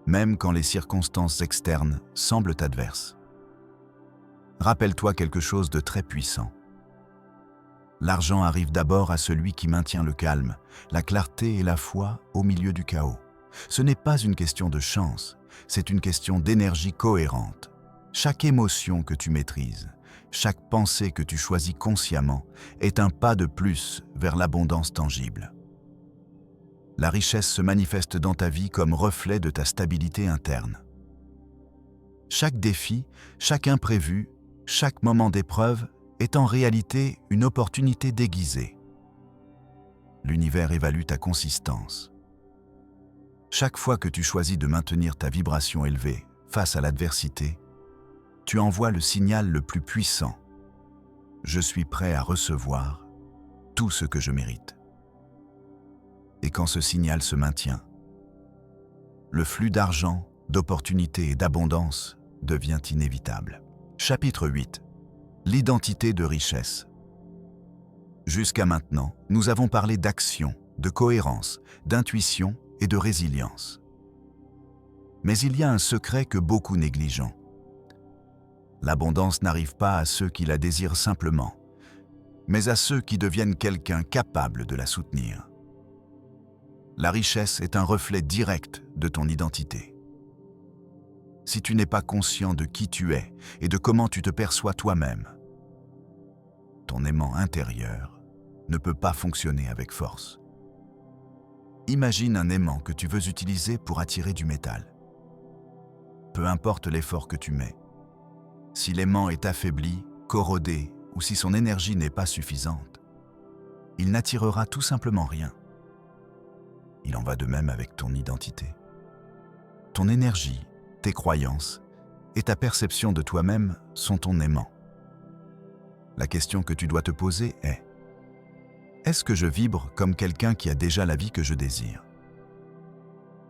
même quand les circonstances externes semblent adverses. Rappelle-toi quelque chose de très puissant. L'argent arrive d'abord à celui qui maintient le calme, la clarté et la foi au milieu du chaos. Ce n'est pas une question de chance, c'est une question d'énergie cohérente. Chaque émotion que tu maîtrises, chaque pensée que tu choisis consciemment est un pas de plus vers l'abondance tangible. La richesse se manifeste dans ta vie comme reflet de ta stabilité interne. Chaque défi, chaque imprévu, chaque moment d'épreuve est en réalité une opportunité déguisée. L'univers évalue ta consistance. Chaque fois que tu choisis de maintenir ta vibration élevée face à l'adversité, tu envoies le signal le plus puissant. Je suis prêt à recevoir tout ce que je mérite. Et quand ce signal se maintient, le flux d'argent, d'opportunités et d'abondance devient inévitable. Chapitre 8. L'identité de richesse. Jusqu'à maintenant, nous avons parlé d'action, de cohérence, d'intuition et de résilience. Mais il y a un secret que beaucoup négligent. L'abondance n'arrive pas à ceux qui la désirent simplement, mais à ceux qui deviennent quelqu'un capable de la soutenir. La richesse est un reflet direct de ton identité. Si tu n'es pas conscient de qui tu es et de comment tu te perçois toi-même, ton aimant intérieur ne peut pas fonctionner avec force. Imagine un aimant que tu veux utiliser pour attirer du métal. Peu importe l'effort que tu mets, si l'aimant est affaibli, corrodé ou si son énergie n'est pas suffisante, il n'attirera tout simplement rien. Il en va de même avec ton identité. Ton énergie, tes croyances et ta perception de toi-même sont ton aimant. La question que tu dois te poser est: est-ce que je vibre comme quelqu'un qui a déjà la vie que je désire?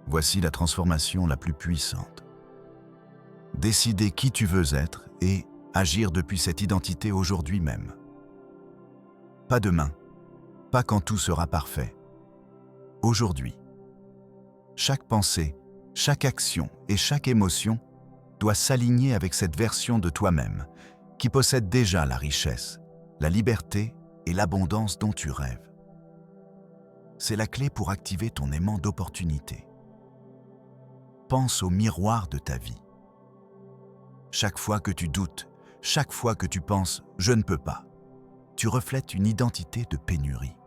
Voici la transformation la plus puissante. Décider qui tu veux être et agir depuis cette identité aujourd'hui même. Pas demain, pas quand tout sera parfait. Aujourd'hui. Chaque pensée, chaque action et chaque émotion doit s'aligner avec cette version de toi-même qui possède déjà la richesse, la liberté et l'abondance dont tu rêves. C'est la clé pour activer ton aimant d'opportunité. Pense au miroir de ta vie. Chaque fois que tu doutes, chaque fois que tu penses « je ne peux pas », tu reflètes une identité de pénurie.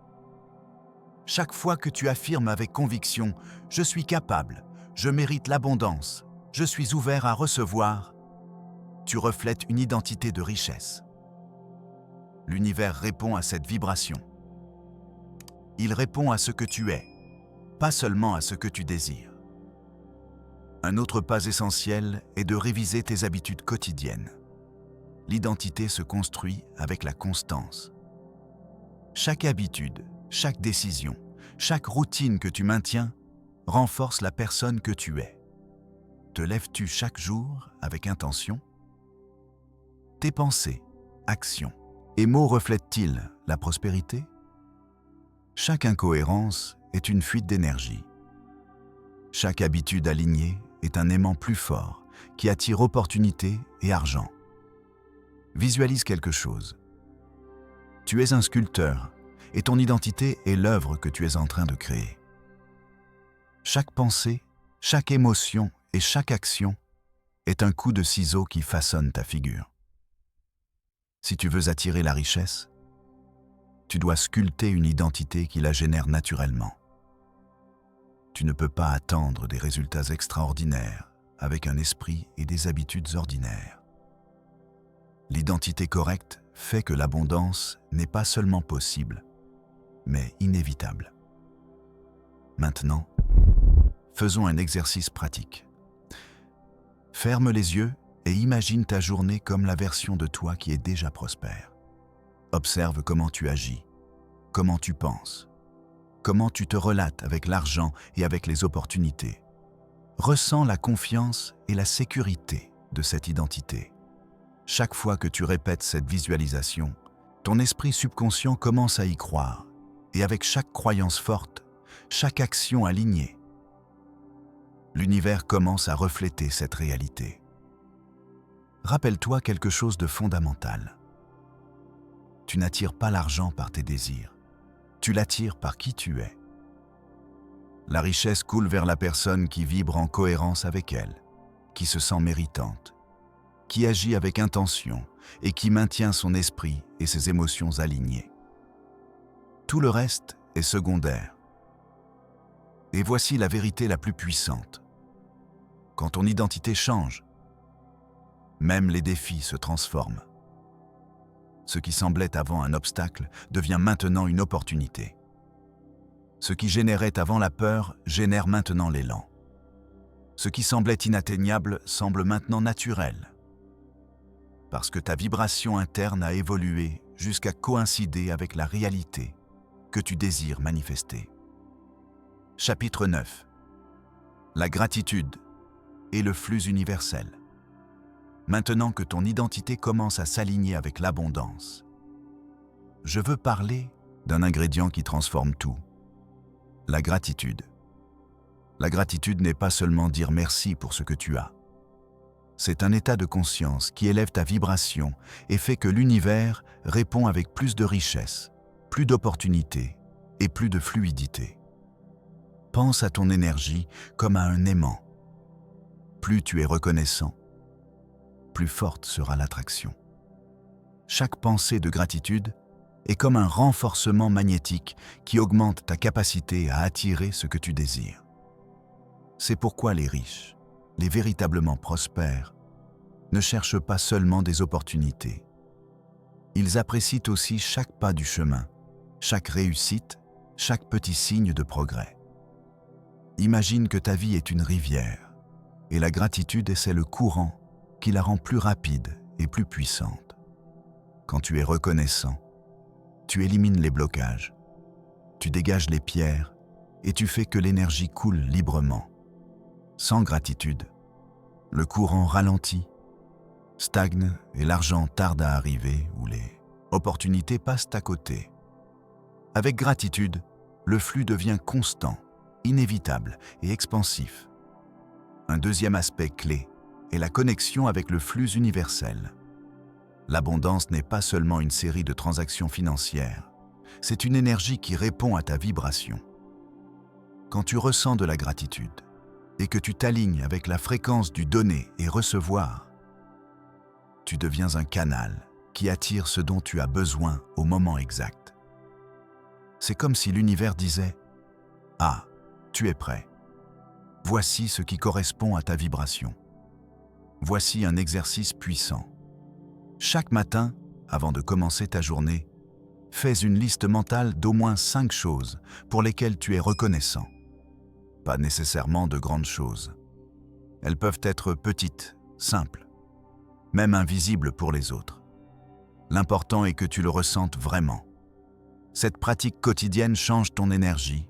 Chaque fois que tu affirmes avec conviction « je suis capable, je mérite l'abondance, je suis ouvert à recevoir, tu reflètes une identité de richesse. L'univers répond à cette vibration. Il répond à ce que tu es, pas seulement à ce que tu désires. Un autre pas essentiel est de réviser tes habitudes quotidiennes. L'identité se construit avec la constance. Chaque habitude, chaque décision, chaque routine que tu maintiens renforce la personne que tu es. Te lèves-tu chaque jour avec intention? Tes pensées, actions et mots reflètent-ils la prospérité? Chaque incohérence est une fuite d'énergie. Chaque habitude alignée est un aimant plus fort qui attire opportunité et argent. Visualise quelque chose. Tu es un sculpteur et ton identité est l'œuvre que tu es en train de créer. Chaque pensée, chaque émotion et chaque action est un coup de ciseau qui façonne ta figure. Si tu veux attirer la richesse, tu dois sculpter une identité qui la génère naturellement. Tu ne peux pas attendre des résultats extraordinaires avec un esprit et des habitudes ordinaires. L'identité correcte fait que l'abondance n'est pas seulement possible, mais inévitable. Maintenant, faisons un exercice pratique. Ferme les yeux et imagine ta journée comme la version de toi qui est déjà prospère. Observe comment tu agis, comment tu penses, comment tu te relates avec l'argent et avec les opportunités. Ressens la confiance et la sécurité de cette identité. Chaque fois que tu répètes cette visualisation, ton esprit subconscient commence à y croire, et avec chaque croyance forte, chaque action alignée, l'univers commence à refléter cette réalité. Rappelle-toi quelque chose de fondamental. Tu n'attires pas l'argent par tes désirs, tu l'attires par qui tu es. La richesse coule vers la personne qui vibre en cohérence avec elle, qui se sent méritante, qui agit avec intention et qui maintient son esprit et ses émotions alignées. Tout le reste est secondaire. Et voici la vérité la plus puissante. Quand ton identité change, même les défis se transforment. Ce qui semblait avant un obstacle devient maintenant une opportunité. Ce qui générait avant la peur génère maintenant l'élan. Ce qui semblait inatteignable semble maintenant naturel. Parce que ta vibration interne a évolué jusqu'à coïncider avec la réalité que tu désires manifester. Chapitre 9. La gratitude et le flux universel. Maintenant que ton identité commence à s'aligner avec l'abondance, je veux parler d'un ingrédient qui transforme tout. La gratitude. La gratitude n'est pas seulement dire merci pour ce que tu as. C'est un état de conscience qui élève ta vibration et fait que l'univers répond avec plus de richesse, plus d'opportunités et plus de fluidité. Pense à ton énergie comme à un aimant. Plus tu es reconnaissant, plus forte sera l'attraction. Chaque pensée de gratitude est comme un renforcement magnétique qui augmente ta capacité à attirer ce que tu désires. C'est pourquoi les riches, les véritablement prospères, ne cherchent pas seulement des opportunités. Ils apprécient aussi chaque pas du chemin, chaque réussite, chaque petit signe de progrès. Imagine que ta vie est une rivière, et la gratitude c'est le courant qui la rend plus rapide et plus puissante. Quand tu es reconnaissant, tu élimines les blocages, tu dégages les pierres et tu fais que l'énergie coule librement. Sans gratitude, le courant ralentit, stagne et l'argent tarde à arriver ou les opportunités passent à côté. Avec gratitude, le flux devient constant, inévitable et expansif. Un deuxième aspect clé est la connexion avec le flux universel. L'abondance n'est pas seulement une série de transactions financières, c'est une énergie qui répond à ta vibration. Quand tu ressens de la gratitude et que tu t'alignes avec la fréquence du donner et recevoir, tu deviens un canal qui attire ce dont tu as besoin au moment exact. C'est comme si l'univers disait « Ah, tu es prêt ». Voici ce qui correspond à ta vibration. Voici un exercice puissant. Chaque matin, avant de commencer ta journée, fais une liste mentale d'au moins 5 choses pour lesquelles tu es reconnaissant. Pas nécessairement de grandes choses. Elles peuvent être petites, simples, même invisibles pour les autres. L'important est que tu le ressentes vraiment. Cette pratique quotidienne change ton énergie,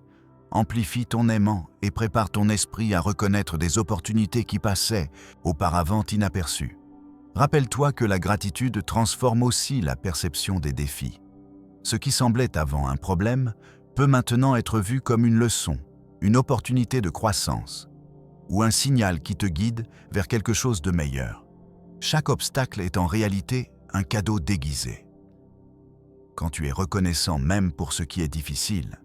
amplifie ton aimant et prépare ton esprit à reconnaître des opportunités qui passaient auparavant inaperçues. Rappelle-toi que la gratitude transforme aussi la perception des défis. Ce qui semblait avant un problème peut maintenant être vu comme une leçon, une opportunité de croissance, ou un signal qui te guide vers quelque chose de meilleur. Chaque obstacle est en réalité un cadeau déguisé. Quand tu es reconnaissant même pour ce qui est difficile,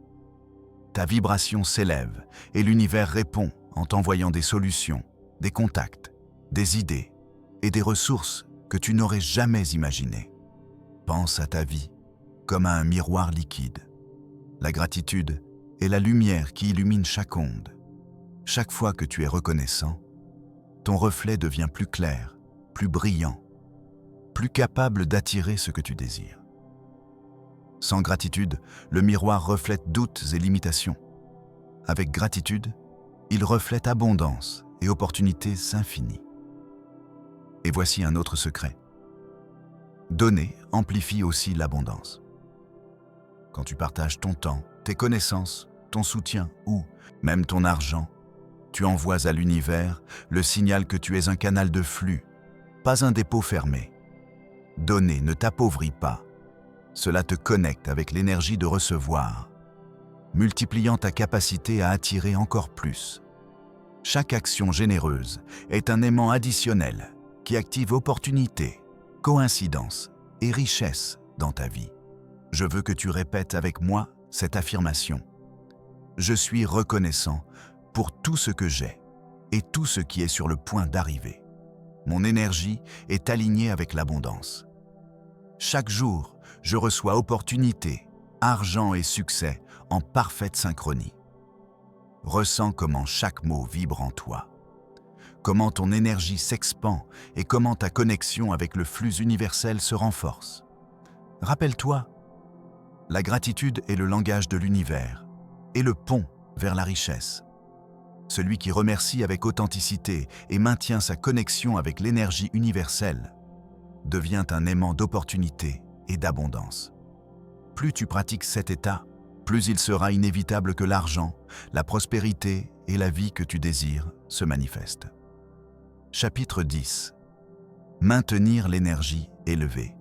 ta vibration s'élève et l'univers répond en t'envoyant des solutions, des contacts, des idées et des ressources que tu n'aurais jamais imaginées. Pense à ta vie comme à un miroir liquide. La gratitude est la lumière qui illumine chaque onde. Chaque fois que tu es reconnaissant, ton reflet devient plus clair, plus brillant, plus capable d'attirer ce que tu désires. Sans gratitude, le miroir reflète doutes et limitations. Avec gratitude, il reflète abondance et opportunités infinies. Et voici un autre secret. Donner amplifie aussi l'abondance. Quand tu partages ton temps, tes connaissances, ton soutien ou même ton argent, tu envoies à l'univers le signal que tu es un canal de flux, pas un dépôt fermé. Donner ne t'appauvrit pas. Cela te connecte avec l'énergie de recevoir, multipliant ta capacité à attirer encore plus. Chaque action généreuse est un aimant additionnel qui active opportunités, coïncidences et richesses dans ta vie. Je veux que tu répètes avec moi cette affirmation. Je suis reconnaissant pour tout ce que j'ai et tout ce qui est sur le point d'arriver. Mon énergie est alignée avec l'abondance. Chaque jour, je reçois opportunités, argent et succès en parfaite synchronie. Ressens comment chaque mot vibre en toi, comment ton énergie s'expand et comment ta connexion avec le flux universel se renforce. Rappelle-toi, la gratitude est le langage de l'univers et le pont vers la richesse. Celui qui remercie avec authenticité et maintient sa connexion avec l'énergie universelle devient un aimant d'opportunité et d'abondance. Plus tu pratiques cet état, plus il sera inévitable que l'argent, la prospérité et la vie que tu désires se manifestent. Chapitre 10. Maintenir l'énergie élevée.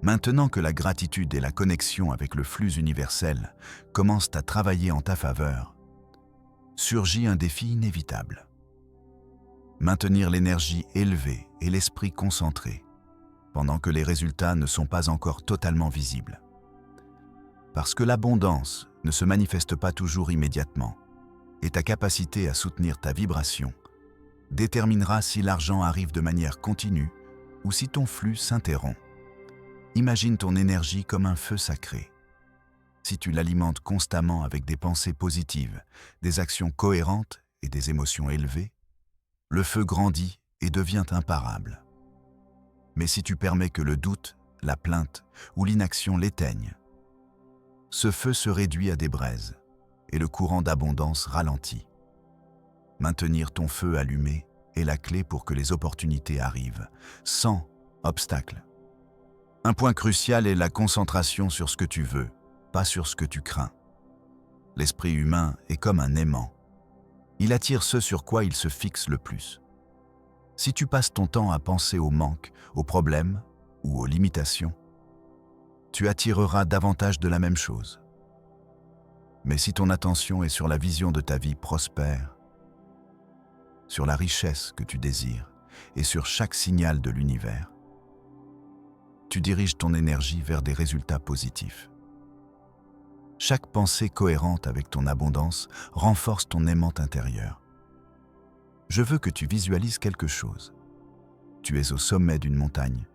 Maintenant que la gratitude et la connexion avec le flux universel commencent à travailler en ta faveur, surgit un défi inévitable. Maintenir l'énergie élevée et l'esprit concentré, pendant que les résultats ne sont pas encore totalement visibles. Parce que l'abondance ne se manifeste pas toujours immédiatement, et ta capacité à soutenir ta vibration déterminera si l'argent arrive de manière continue ou si ton flux s'interrompt. Imagine ton énergie comme un feu sacré. Si tu l'alimentes constamment avec des pensées positives, des actions cohérentes et des émotions élevées, le feu grandit et devient imparable. Mais si tu permets que le doute, la plainte ou l'inaction l'éteignent, ce feu se réduit à des braises et le courant d'abondance ralentit. Maintenir ton feu allumé est la clé pour que les opportunités arrivent, sans obstacle. Un point crucial est la concentration sur ce que tu veux, pas sur ce que tu crains. L'esprit humain est comme un aimant. Il attire ce sur quoi il se fixe le plus. Si tu passes ton temps à penser au manque, aux problèmes ou aux limitations, tu attireras davantage de la même chose. Mais si ton attention est sur la vision de ta vie prospère, sur la richesse que tu désires et sur chaque signal de l'univers, tu diriges ton énergie vers des résultats positifs. Chaque pensée cohérente avec ton abondance renforce ton aimant intérieur. Je veux que tu visualises quelque chose. Tu es au sommet d'une montagne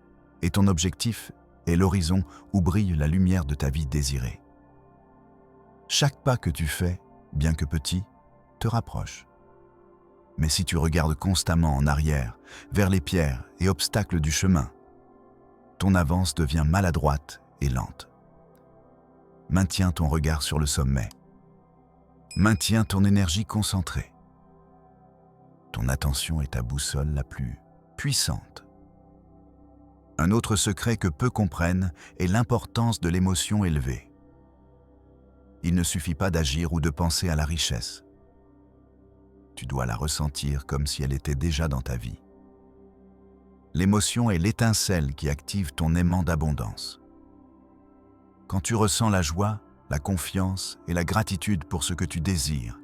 et ton objectif est l'horizon où brille la lumière de ta vie désirée. Chaque pas que tu fais, bien que petit, te rapproche. Mais si tu regardes constamment en arrière, vers les pierres et obstacles du chemin, ton avance devient maladroite et lente. Maintiens ton regard sur le sommet. Maintiens ton énergie concentrée. Ton attention est ta boussole la plus puissante. Un autre secret que peu comprennent est l'importance de l'émotion élevée. Il ne suffit pas d'agir ou de penser à la richesse. Tu dois la ressentir comme si elle était déjà dans ta vie. L'émotion est l'étincelle qui active ton aimant d'abondance. Quand tu ressens la joie, la confiance et la gratitude pour ce que tu désires,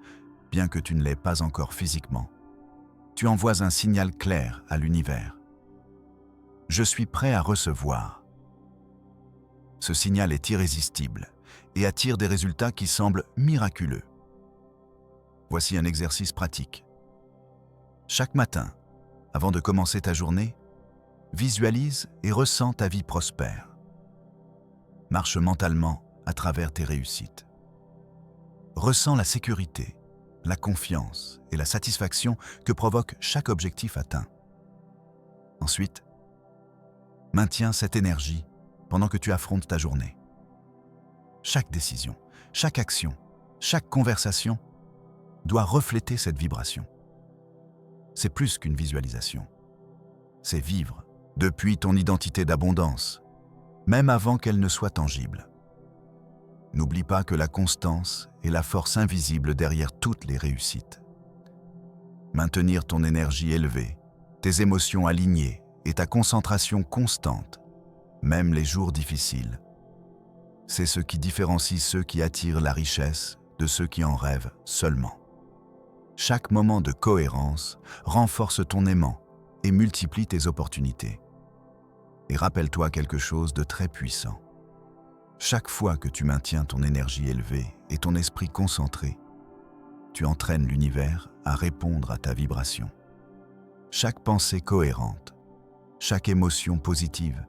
bien que tu ne l'aies pas encore physiquement, tu envoies un signal clair à l'univers. Je suis prêt à recevoir. Ce signal est irrésistible et attire des résultats qui semblent miraculeux. Voici un exercice pratique. Chaque matin, avant de commencer ta journée, visualise et ressens ta vie prospère. Marche mentalement à travers tes réussites. Ressens la sécurité, la confiance et la satisfaction que provoque chaque objectif atteint. Ensuite, maintiens cette énergie pendant que tu affrontes ta journée. Chaque décision, chaque action, chaque conversation doit refléter cette vibration. C'est plus qu'une visualisation. C'est vivre depuis ton identité d'abondance, même avant qu'elle ne soit tangible. N'oublie pas que la constance est la force invisible derrière toutes les réussites. Maintenir ton énergie élevée, tes émotions alignées et ta concentration constante, même les jours difficiles, c'est ce qui différencie ceux qui attirent la richesse de ceux qui en rêvent seulement. Chaque moment de cohérence renforce ton aimant et multiplie tes opportunités. Et rappelle-toi quelque chose de très puissant. Chaque fois que tu maintiens ton énergie élevée et ton esprit concentré, tu entraînes l'univers à répondre à ta vibration. Chaque pensée cohérente, chaque émotion positive,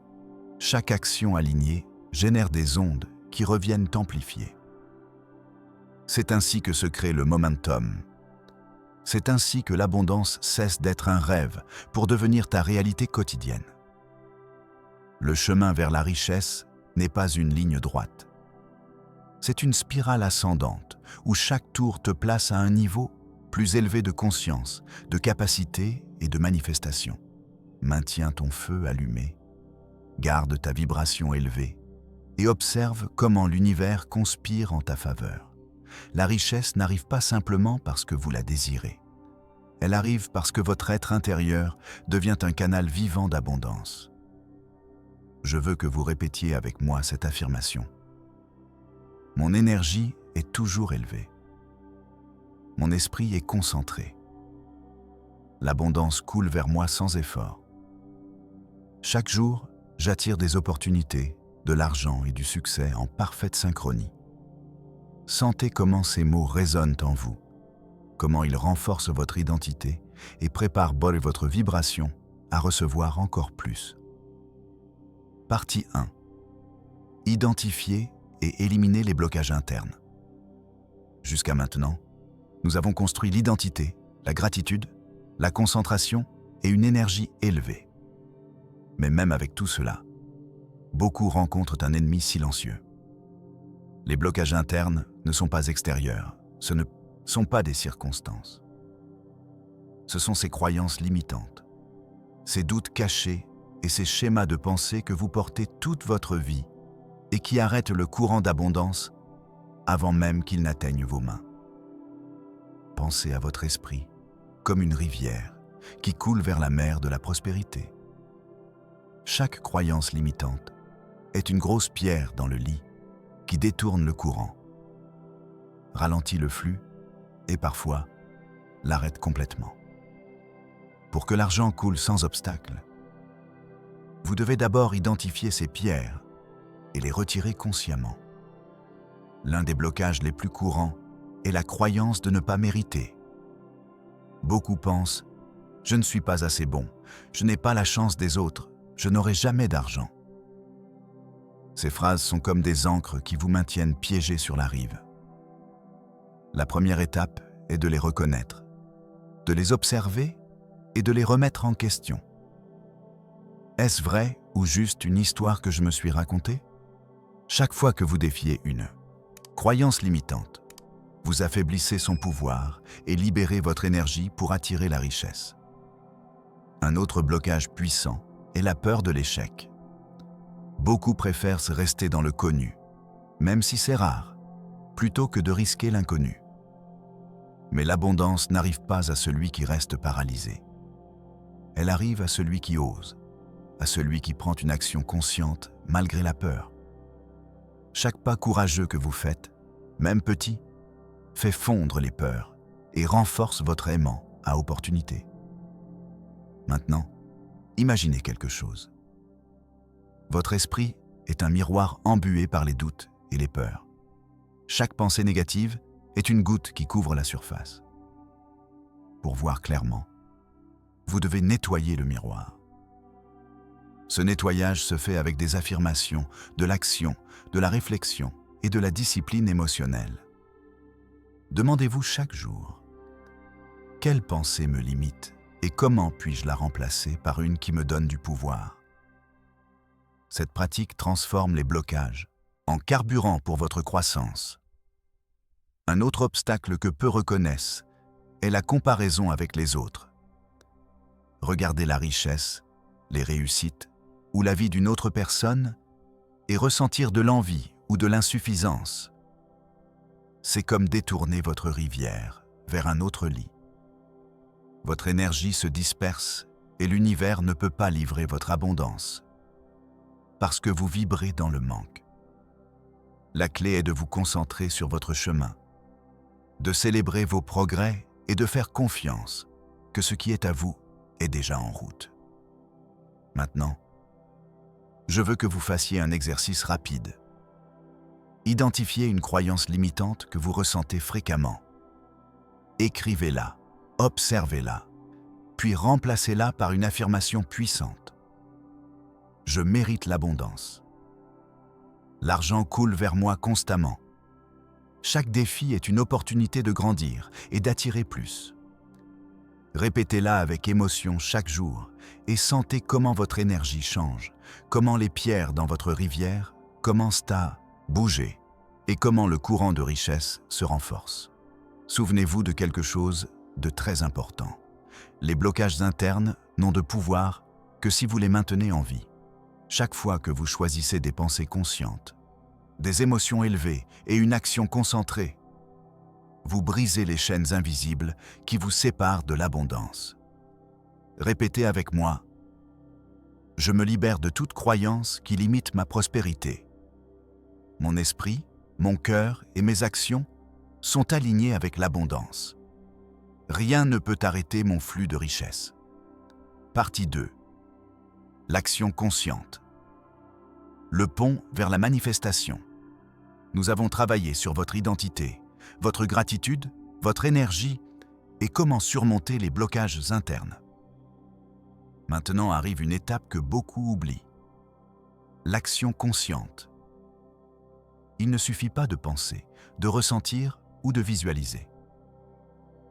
chaque action alignée génère des ondes qui reviennent t'amplifier. C'est ainsi que se crée le momentum. C'est ainsi que l'abondance cesse d'être un rêve pour devenir ta réalité quotidienne. Le chemin vers la richesse n'est pas une ligne droite. C'est une spirale ascendante où chaque tour te place à un niveau plus élevé de conscience, de capacité et de manifestation. Maintiens ton feu allumé, garde ta vibration élevée et observe comment l'univers conspire en ta faveur. La richesse n'arrive pas simplement parce que vous la désirez. Elle arrive parce que votre être intérieur devient un canal vivant d'abondance. Je veux que vous répétiez avec moi cette affirmation. Mon énergie est toujours élevée. Mon esprit est concentré. L'abondance coule vers moi sans effort. Chaque jour, j'attire des opportunités, de l'argent et du succès en parfaite synchronie. Sentez comment ces mots résonnent en vous, comment ils renforcent votre identité et préparent votre vibration à recevoir encore plus. Partie 1. Identifier et éliminer les blocages internes. Jusqu'à maintenant, nous avons construit l'identité, la gratitude, la concentration et une énergie élevée. Mais même avec tout cela, beaucoup rencontrent un ennemi silencieux. Les blocages internes ne sont pas extérieurs, ce ne sont pas des circonstances. Ce sont ces croyances limitantes, ces doutes cachés et ces schémas de pensée que vous portez toute votre vie et qui arrêtent le courant d'abondance avant même qu'il n'atteigne vos mains. Pensez à votre esprit comme une rivière qui coule vers la mer de la prospérité. Chaque croyance limitante est une grosse pierre dans le lit qui détourne le courant, ralentit le flux et parfois l'arrête complètement. Pour que l'argent coule sans obstacle, vous devez d'abord identifier ces pierres et les retirer consciemment. L'un des blocages les plus courants est la croyance de ne pas mériter. Beaucoup pensent « je ne suis pas assez bon, je n'ai pas la chance des autres, je n'aurai jamais d'argent ». Ces phrases sont comme des ancres qui vous maintiennent piégés sur la rive. La première étape est de les reconnaître, de les observer et de les remettre en question. Est-ce vrai ou juste une histoire que je me suis racontée? Chaque fois que vous défiez une croyance limitante, vous affaiblissez son pouvoir et libérez votre énergie pour attirer la richesse. Un autre blocage puissant est la peur de l'échec. Beaucoup préfèrent se rester dans le connu, même si c'est rare, plutôt que de risquer l'inconnu. Mais l'abondance n'arrive pas à celui qui reste paralysé. Elle arrive à celui qui ose, à celui qui prend une action consciente malgré la peur. Chaque pas courageux que vous faites, même petit, fait fondre les peurs et renforce votre aimant à opportunité. Maintenant, imaginez quelque chose. Votre esprit est un miroir embué par les doutes et les peurs. Chaque pensée négative est une goutte qui couvre la surface. Pour voir clairement, vous devez nettoyer le miroir. Ce nettoyage se fait avec des affirmations, de l'action, de la réflexion et de la discipline émotionnelle. Demandez-vous chaque jour, quelle pensée me limite et comment puis-je la remplacer par une qui me donne du pouvoir? Cette pratique transforme les blocages en carburant pour votre croissance. Un autre obstacle que peu reconnaissent est la comparaison avec les autres. Regardez la richesse, les réussites ou la vie d'une autre personne et ressentir de l'envie ou de l'insuffisance. C'est comme détourner votre rivière vers un autre lit. Votre énergie se disperse et l'univers ne peut pas livrer votre abondance parce que vous vibrez dans le manque. La clé est de vous concentrer sur votre chemin, de célébrer vos progrès et de faire confiance que ce qui est à vous est déjà en route. Maintenant, je veux que vous fassiez un exercice rapide. Identifiez une croyance limitante que vous ressentez fréquemment. Écrivez-la, observez-la, puis remplacez-la par une affirmation puissante. Je mérite l'abondance. L'argent coule vers moi constamment. Chaque défi est une opportunité de grandir et d'attirer plus. Répétez-la avec émotion chaque jour et sentez comment votre énergie change, comment les pierres dans votre rivière commencent à bouger et comment le courant de richesse se renforce. Souvenez-vous de quelque chose de très important. Les blocages internes n'ont de pouvoir que si vous les maintenez en vie. Chaque fois que vous choisissez des pensées conscientes, des émotions élevées et une action concentrée, vous brisez les chaînes invisibles qui vous séparent de l'abondance. Répétez avec moi: je me libère de toute croyance qui limite ma prospérité. Mon esprit, mon cœur et mes actions sont alignés avec l'abondance. Rien ne peut arrêter mon flux de richesse. Partie 2. L'action consciente. Le pont vers la manifestation. Nous avons travaillé sur votre identité, votre gratitude, votre énergie et comment surmonter les blocages internes. Maintenant arrive une étape que beaucoup oublient. L'action consciente. Il ne suffit pas de penser, de ressentir ou de visualiser.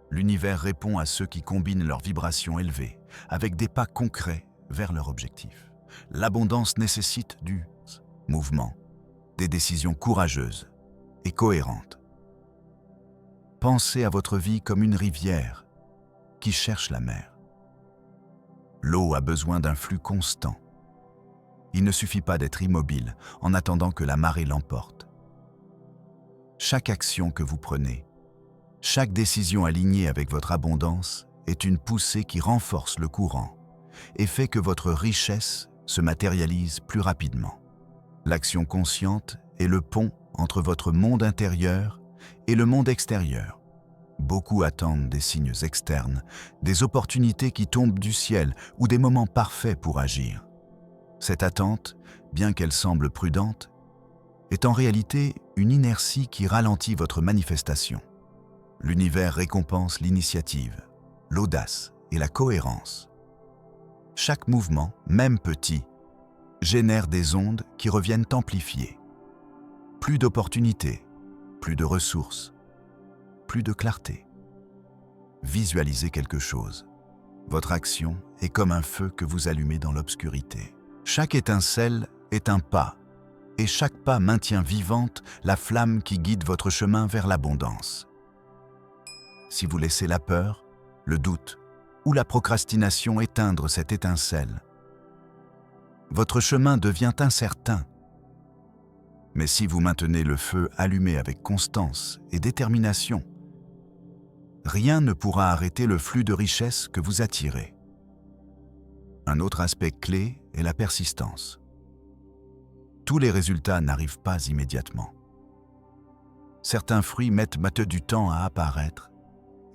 L'univers répond à ceux qui combinent leurs vibrations élevées avec des pas concrets vers leur objectif. L'abondance nécessite du mouvement, des décisions courageuses et cohérentes. Pensez à votre vie comme une rivière qui cherche la mer. L'eau a besoin d'un flux constant. Il ne suffit pas d'être immobile en attendant que la marée l'emporte. Chaque action que vous prenez, chaque décision alignée avec votre abondance est une poussée qui renforce le courant et fait que votre richesse se matérialise plus rapidement. L'action consciente est le pont entre votre monde intérieur et le monde extérieur. Beaucoup attendent des signes externes, des opportunités qui tombent du ciel ou des moments parfaits pour agir. Cette attente, bien qu'elle semble prudente, est en réalité une inertie qui ralentit votre manifestation. L'univers récompense l'initiative, l'audace et la cohérence. Chaque mouvement, même petit, génère des ondes qui reviennent amplifiées. Plus d'opportunités, plus de ressources, plus de clarté. visualisez quelque chose. Votre action est comme un feu que vous allumez dans l'obscurité. Chaque étincelle est un pas, et chaque pas maintient vivante la flamme qui guide votre chemin vers l'abondance. Si vous laissez la peur, le doute ou la procrastination éteindre cette étincelle, votre chemin devient incertain. Mais si vous maintenez le feu allumé avec constance et détermination, rien ne pourra arrêter le flux de richesse que vous attirez. Un autre aspect clé est la persistance. Tous les résultats n'arrivent pas immédiatement. Certains fruits mettent du temps à apparaître,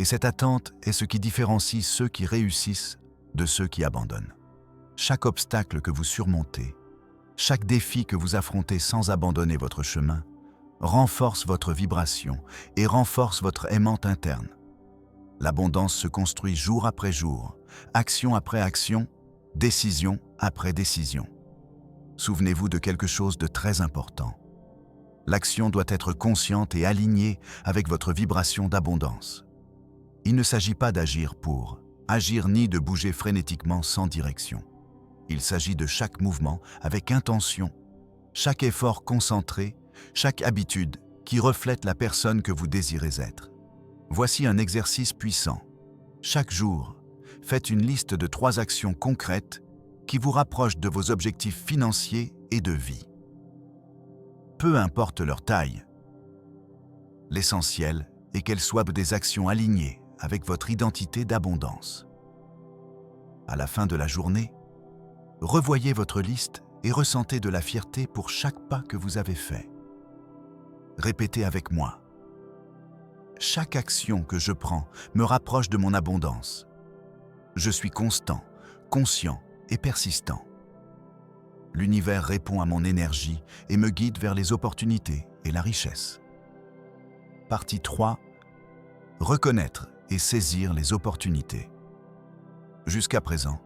et cette attente est ce qui différencie ceux qui réussissent de ceux qui abandonnent. Chaque obstacle que vous surmontez, chaque défi que vous affrontez sans abandonner votre chemin, renforce votre vibration et renforce votre aimante interne. L'abondance se construit jour après jour, action après action, décision après décision. Souvenez-vous de quelque chose de très important. L'action doit être consciente et alignée avec votre vibration d'abondance. Il ne s'agit pas d'agir pour agir ni de bouger frénétiquement sans direction. Il s'agit de chaque mouvement avec intention, chaque effort concentré, chaque habitude qui reflète la personne que vous désirez être. Voici un exercice puissant. Chaque jour, faites une liste de 3 actions concrètes qui vous rapprochent de vos objectifs financiers et de vie. Peu importe leur taille, l'essentiel est qu'elles soient des actions alignées avec votre identité d'abondance. À la fin de la journée, revoyez votre liste et ressentez de la fierté pour chaque pas que vous avez fait. Répétez avec moi. Chaque action que je prends me rapproche de mon abondance. Je suis constant, conscient et persistant. L'univers répond à mon énergie et me guide vers les opportunités et la richesse. Partie 3. Reconnaître et saisir les opportunités. Jusqu'à présent,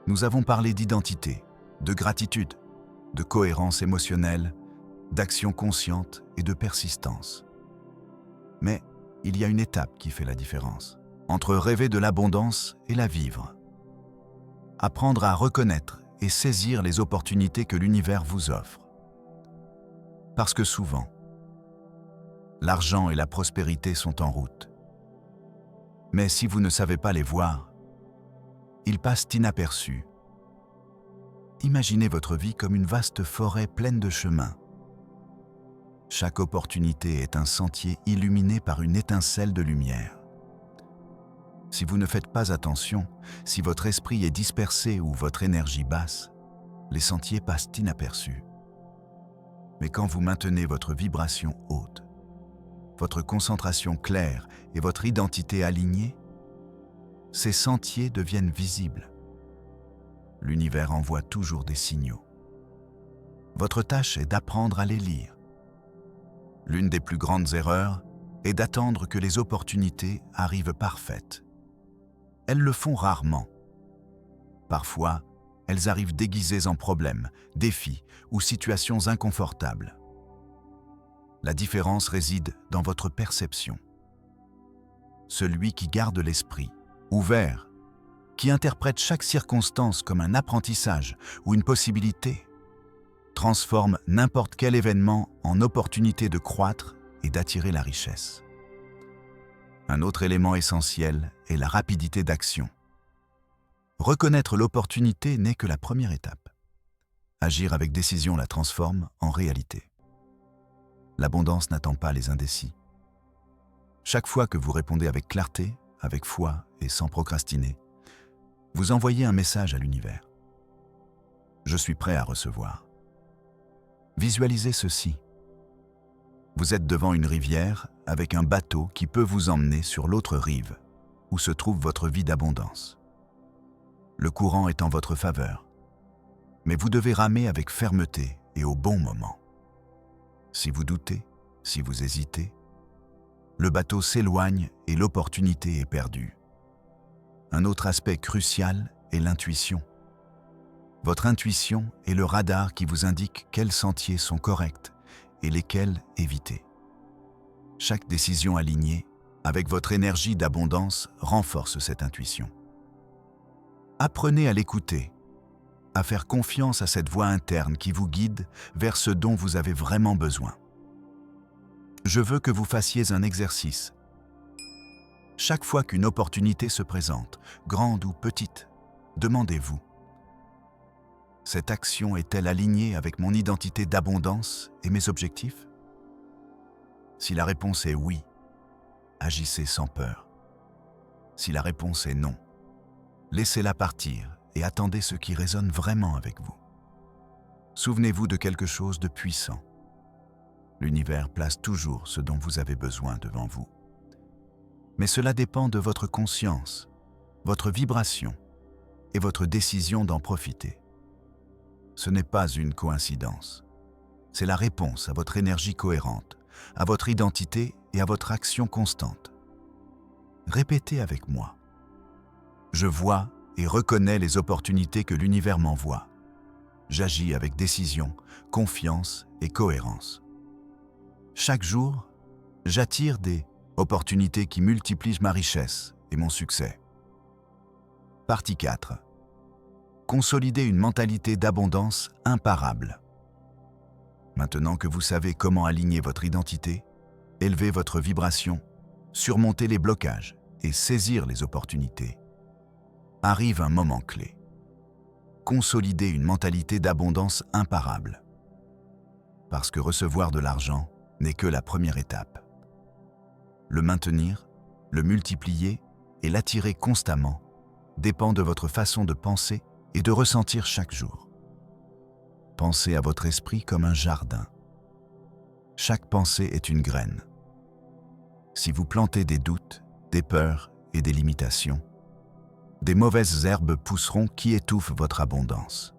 nous avons parlé d'identité, de gratitude, de cohérence émotionnelle, d'action consciente et de persistance. Mais il y a une étape qui fait la différence entre rêver de l'abondance et la vivre. Apprendre à reconnaître et saisir les opportunités que l'univers vous offre. Parce que souvent, l'argent et la prospérité sont en route. Mais si vous ne savez pas les voir, ils passent inaperçus. Imaginez votre vie comme une vaste forêt pleine de chemins. Chaque opportunité est un sentier illuminé par une étincelle de lumière. Si vous ne faites pas attention, si votre esprit est dispersé ou votre énergie basse, les sentiers passent inaperçus. Mais quand vous maintenez votre vibration haute, votre concentration claire et votre identité alignée, ces sentiers deviennent visibles. L'univers envoie toujours des signaux. Votre tâche est d'apprendre à les lire. L'une des plus grandes erreurs est d'attendre que les opportunités arrivent parfaites. Elles le font rarement. Parfois, elles arrivent déguisées en problèmes, défis ou situations inconfortables. La différence réside dans votre perception. Celui qui garde l'esprit ouvert, qui interprète chaque circonstance comme un apprentissage ou une possibilité, transforme n'importe quel événement en opportunité de croître et d'attirer la richesse. Un autre élément essentiel est la rapidité d'action. Reconnaître l'opportunité n'est que la première étape. Agir avec décision la transforme en réalité. L'abondance n'attend pas les indécis. Chaque fois que vous répondez avec clarté, avec foi et sans procrastiner, vous envoyez un message à l'univers. Je suis prêt à recevoir. Visualisez ceci. Vous êtes devant une rivière avec un bateau qui peut vous emmener sur l'autre rive, où se trouve votre vie d'abondance. Le courant est en votre faveur, mais vous devez ramer avec fermeté et au bon moment. Si vous doutez, si vous hésitez, le bateau s'éloigne et l'opportunité est perdue. Un autre aspect crucial est l'intuition. Votre intuition est le radar qui vous indique quels sentiers sont corrects et lesquels éviter. Chaque décision alignée avec votre énergie d'abondance, renforce cette intuition. Apprenez à l'écouter, à faire confiance à cette voix interne qui vous guide vers ce dont vous avez vraiment besoin. Je veux que vous fassiez un exercice. Chaque fois qu'une opportunité se présente, grande ou petite, demandez-vous: cette action est-elle alignée avec mon identité d'abondance et mes objectifs? Si la réponse est oui, agissez sans peur. Si la réponse est non, laissez-la partir et attendez ce qui résonne vraiment avec vous. Souvenez-vous de quelque chose de puissant. L'univers place toujours ce dont vous avez besoin devant vous. Mais cela dépend de votre conscience, votre vibration et votre décision d'en profiter. Ce n'est pas une coïncidence. C'est la réponse à votre énergie cohérente, à votre identité et à votre action constante. Répétez avec moi. Je vois et reconnais les opportunités que l'univers m'envoie. J'agis avec décision, confiance et cohérence. Chaque jour, j'attire des opportunités qui multiplient ma richesse et mon succès. Partie 4. Consolider une mentalité d'abondance imparable. Maintenant que vous savez comment aligner votre identité, élever votre vibration, surmonter les blocages et saisir les opportunités, arrive un moment clé. Consolider une mentalité d'abondance imparable. Parce que recevoir de l'argent n'est que la première étape. Le maintenir, le multiplier et l'attirer constamment dépend de votre façon de penser et de ressentir chaque jour. Pensez à votre esprit comme un jardin. Chaque pensée est une graine. Si vous plantez des doutes, des peurs et des limitations, des mauvaises herbes pousseront qui étouffent votre abondance.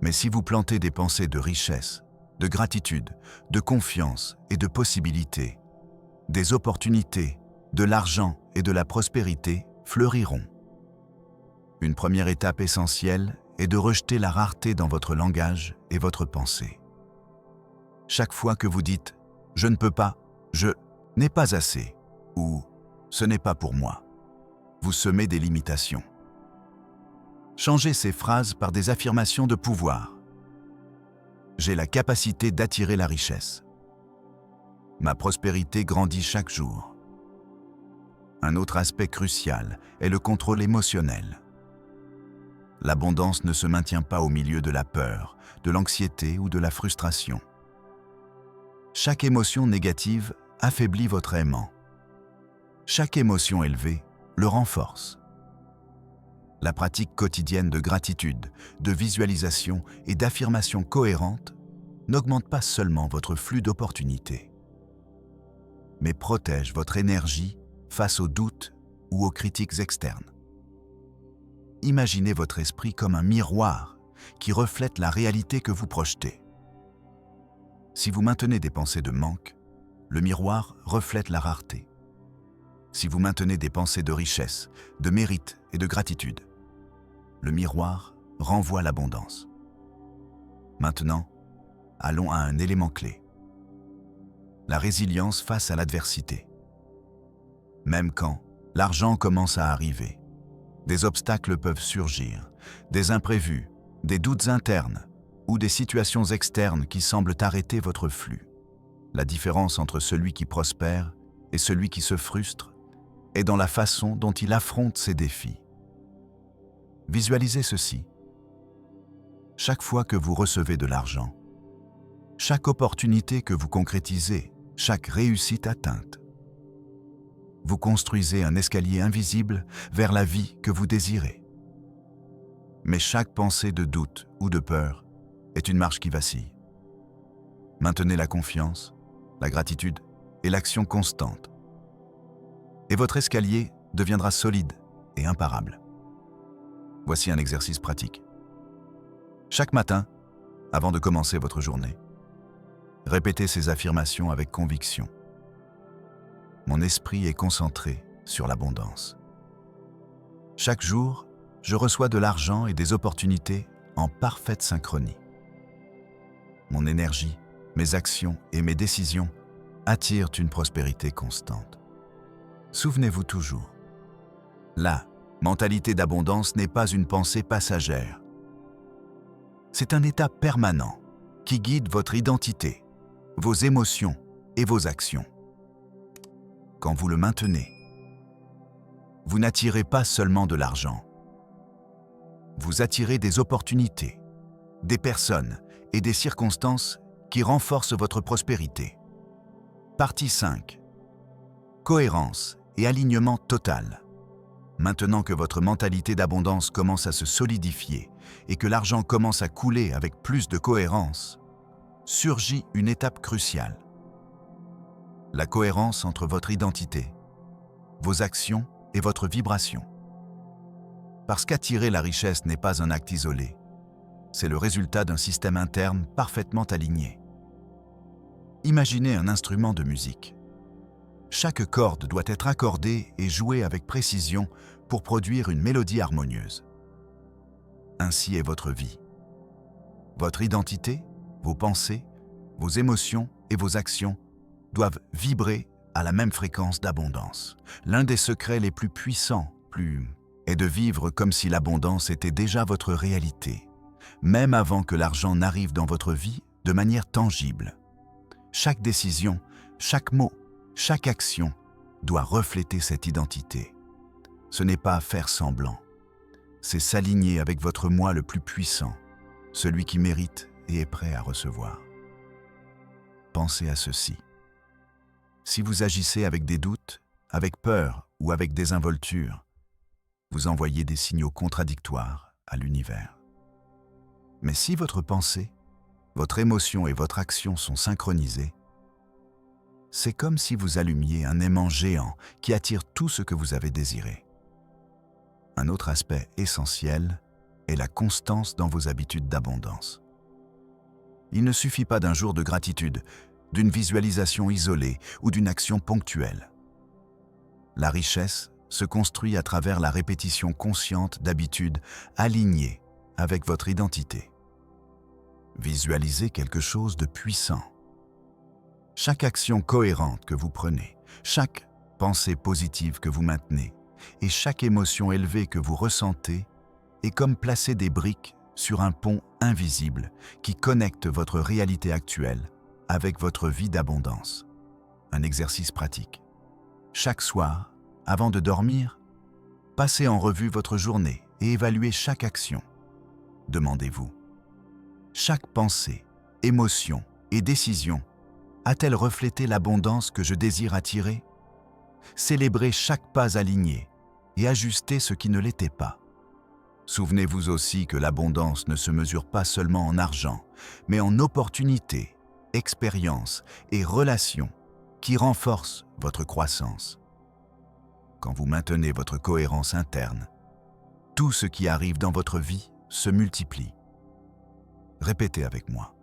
Mais si vous plantez des pensées de richesse, de gratitude, de confiance et de possibilités, des opportunités, de l'argent et de la prospérité fleuriront. Une première étape essentielle est de rejeter la rareté dans votre langage et votre pensée. Chaque fois que vous dites « je ne peux pas »,« je n'ai pas assez » ou « ce n'est pas pour moi », vous semez des limitations. Changez ces phrases par des affirmations de pouvoir. J'ai la capacité d'attirer la richesse. Ma prospérité grandit chaque jour. Un autre aspect crucial est le contrôle émotionnel. L'abondance ne se maintient pas au milieu de la peur, de l'anxiété ou de la frustration. Chaque émotion négative affaiblit votre aimant. Chaque émotion élevée le renforce. La pratique quotidienne de gratitude, de visualisation et d'affirmation cohérente n'augmente pas seulement votre flux d'opportunités, mais protège votre énergie face aux doutes ou aux critiques externes. Imaginez votre esprit comme un miroir qui reflète la réalité que vous projetez. Si vous maintenez des pensées de manque, le miroir reflète la rareté. Si vous maintenez des pensées de richesse, de mérite et de gratitude, le miroir renvoie l'abondance. Maintenant, allons à un élément clé. La résilience face à l'adversité. Même quand l'argent commence à arriver, des obstacles peuvent surgir, des imprévus, des doutes internes ou des situations externes qui semblent arrêter votre flux. La différence entre celui qui prospère et celui qui se frustre est dans la façon dont il affronte ces défis. Visualisez ceci. Chaque fois que vous recevez de l'argent, chaque opportunité que vous concrétisez, chaque réussite atteinte, vous construisez un escalier invisible vers la vie que vous désirez. Mais chaque pensée de doute ou de peur est une marche qui vacille. Maintenez la confiance, la gratitude et l'action constante. Et votre escalier deviendra solide et imparable. Voici un exercice pratique. Chaque matin, avant de commencer votre journée, répétez ces affirmations avec conviction. Mon esprit est concentré sur l'abondance. Chaque jour, je reçois de l'argent et des opportunités en parfaite synchronie. Mon énergie, mes actions et mes décisions attirent une prospérité constante. Souvenez-vous toujours, la mentalité d'abondance n'est pas une pensée passagère. C'est un état permanent qui guide votre identité, vos émotions et vos actions. Quand vous le maintenez, vous n'attirez pas seulement de l'argent. Vous attirez des opportunités, des personnes et des circonstances qui renforcent votre prospérité. Partie 5. Cohérence et alignement total. Maintenant que votre mentalité d'abondance commence à se solidifier et que l'argent commence à couler avec plus de cohérence, surgit une étape cruciale. La cohérence entre votre identité, vos actions et votre vibration. Parce qu'attirer la richesse n'est pas un acte isolé, c'est le résultat d'un système interne parfaitement aligné. Imaginez un instrument de musique. Chaque corde doit être accordée et jouée avec précision pour produire une mélodie harmonieuse. Ainsi est votre vie. Votre identité, vos pensées, vos émotions et vos actions doivent vibrer à la même fréquence d'abondance. L'un des secrets les plus puissants, est de vivre comme si l'abondance était déjà votre réalité, même avant que l'argent n'arrive dans votre vie de manière tangible. Chaque décision, chaque mot, chaque action doit refléter cette identité. Ce n'est pas faire semblant, c'est s'aligner avec votre moi le plus puissant, celui qui mérite et est prêt à recevoir. Pensez à ceci. Si vous agissez avec des doutes, avec peur ou avec désinvolture, vous envoyez des signaux contradictoires à l'univers. Mais si votre pensée, votre émotion et votre action sont synchronisées, c'est comme si vous allumiez un aimant géant qui attire tout ce que vous avez désiré. Un autre aspect essentiel est la constance dans vos habitudes d'abondance. Il ne suffit pas d'un jour de gratitude, d'une visualisation isolée ou d'une action ponctuelle. La richesse se construit à travers la répétition consciente d'habitudes alignées avec votre identité. Visualisez quelque chose de puissant. Chaque action cohérente que vous prenez, chaque pensée positive que vous maintenez et chaque émotion élevée que vous ressentez est comme placer des briques sur un pont invisible qui connecte votre réalité actuelle avec votre vie d'abondance. Un exercice pratique. Chaque soir, avant de dormir, passez en revue votre journée et évaluez chaque action. Demandez-vous, chaque pensée, émotion et décision a-t-elle reflété l'abondance que je désire attirer? Célébrez chaque pas aligné et ajustez ce qui ne l'était pas. Souvenez-vous aussi que l'abondance ne se mesure pas seulement en argent, mais en opportunités, expériences et relations qui renforcent votre croissance. Quand vous maintenez votre cohérence interne, tout ce qui arrive dans votre vie se multiplie. Répétez avec moi.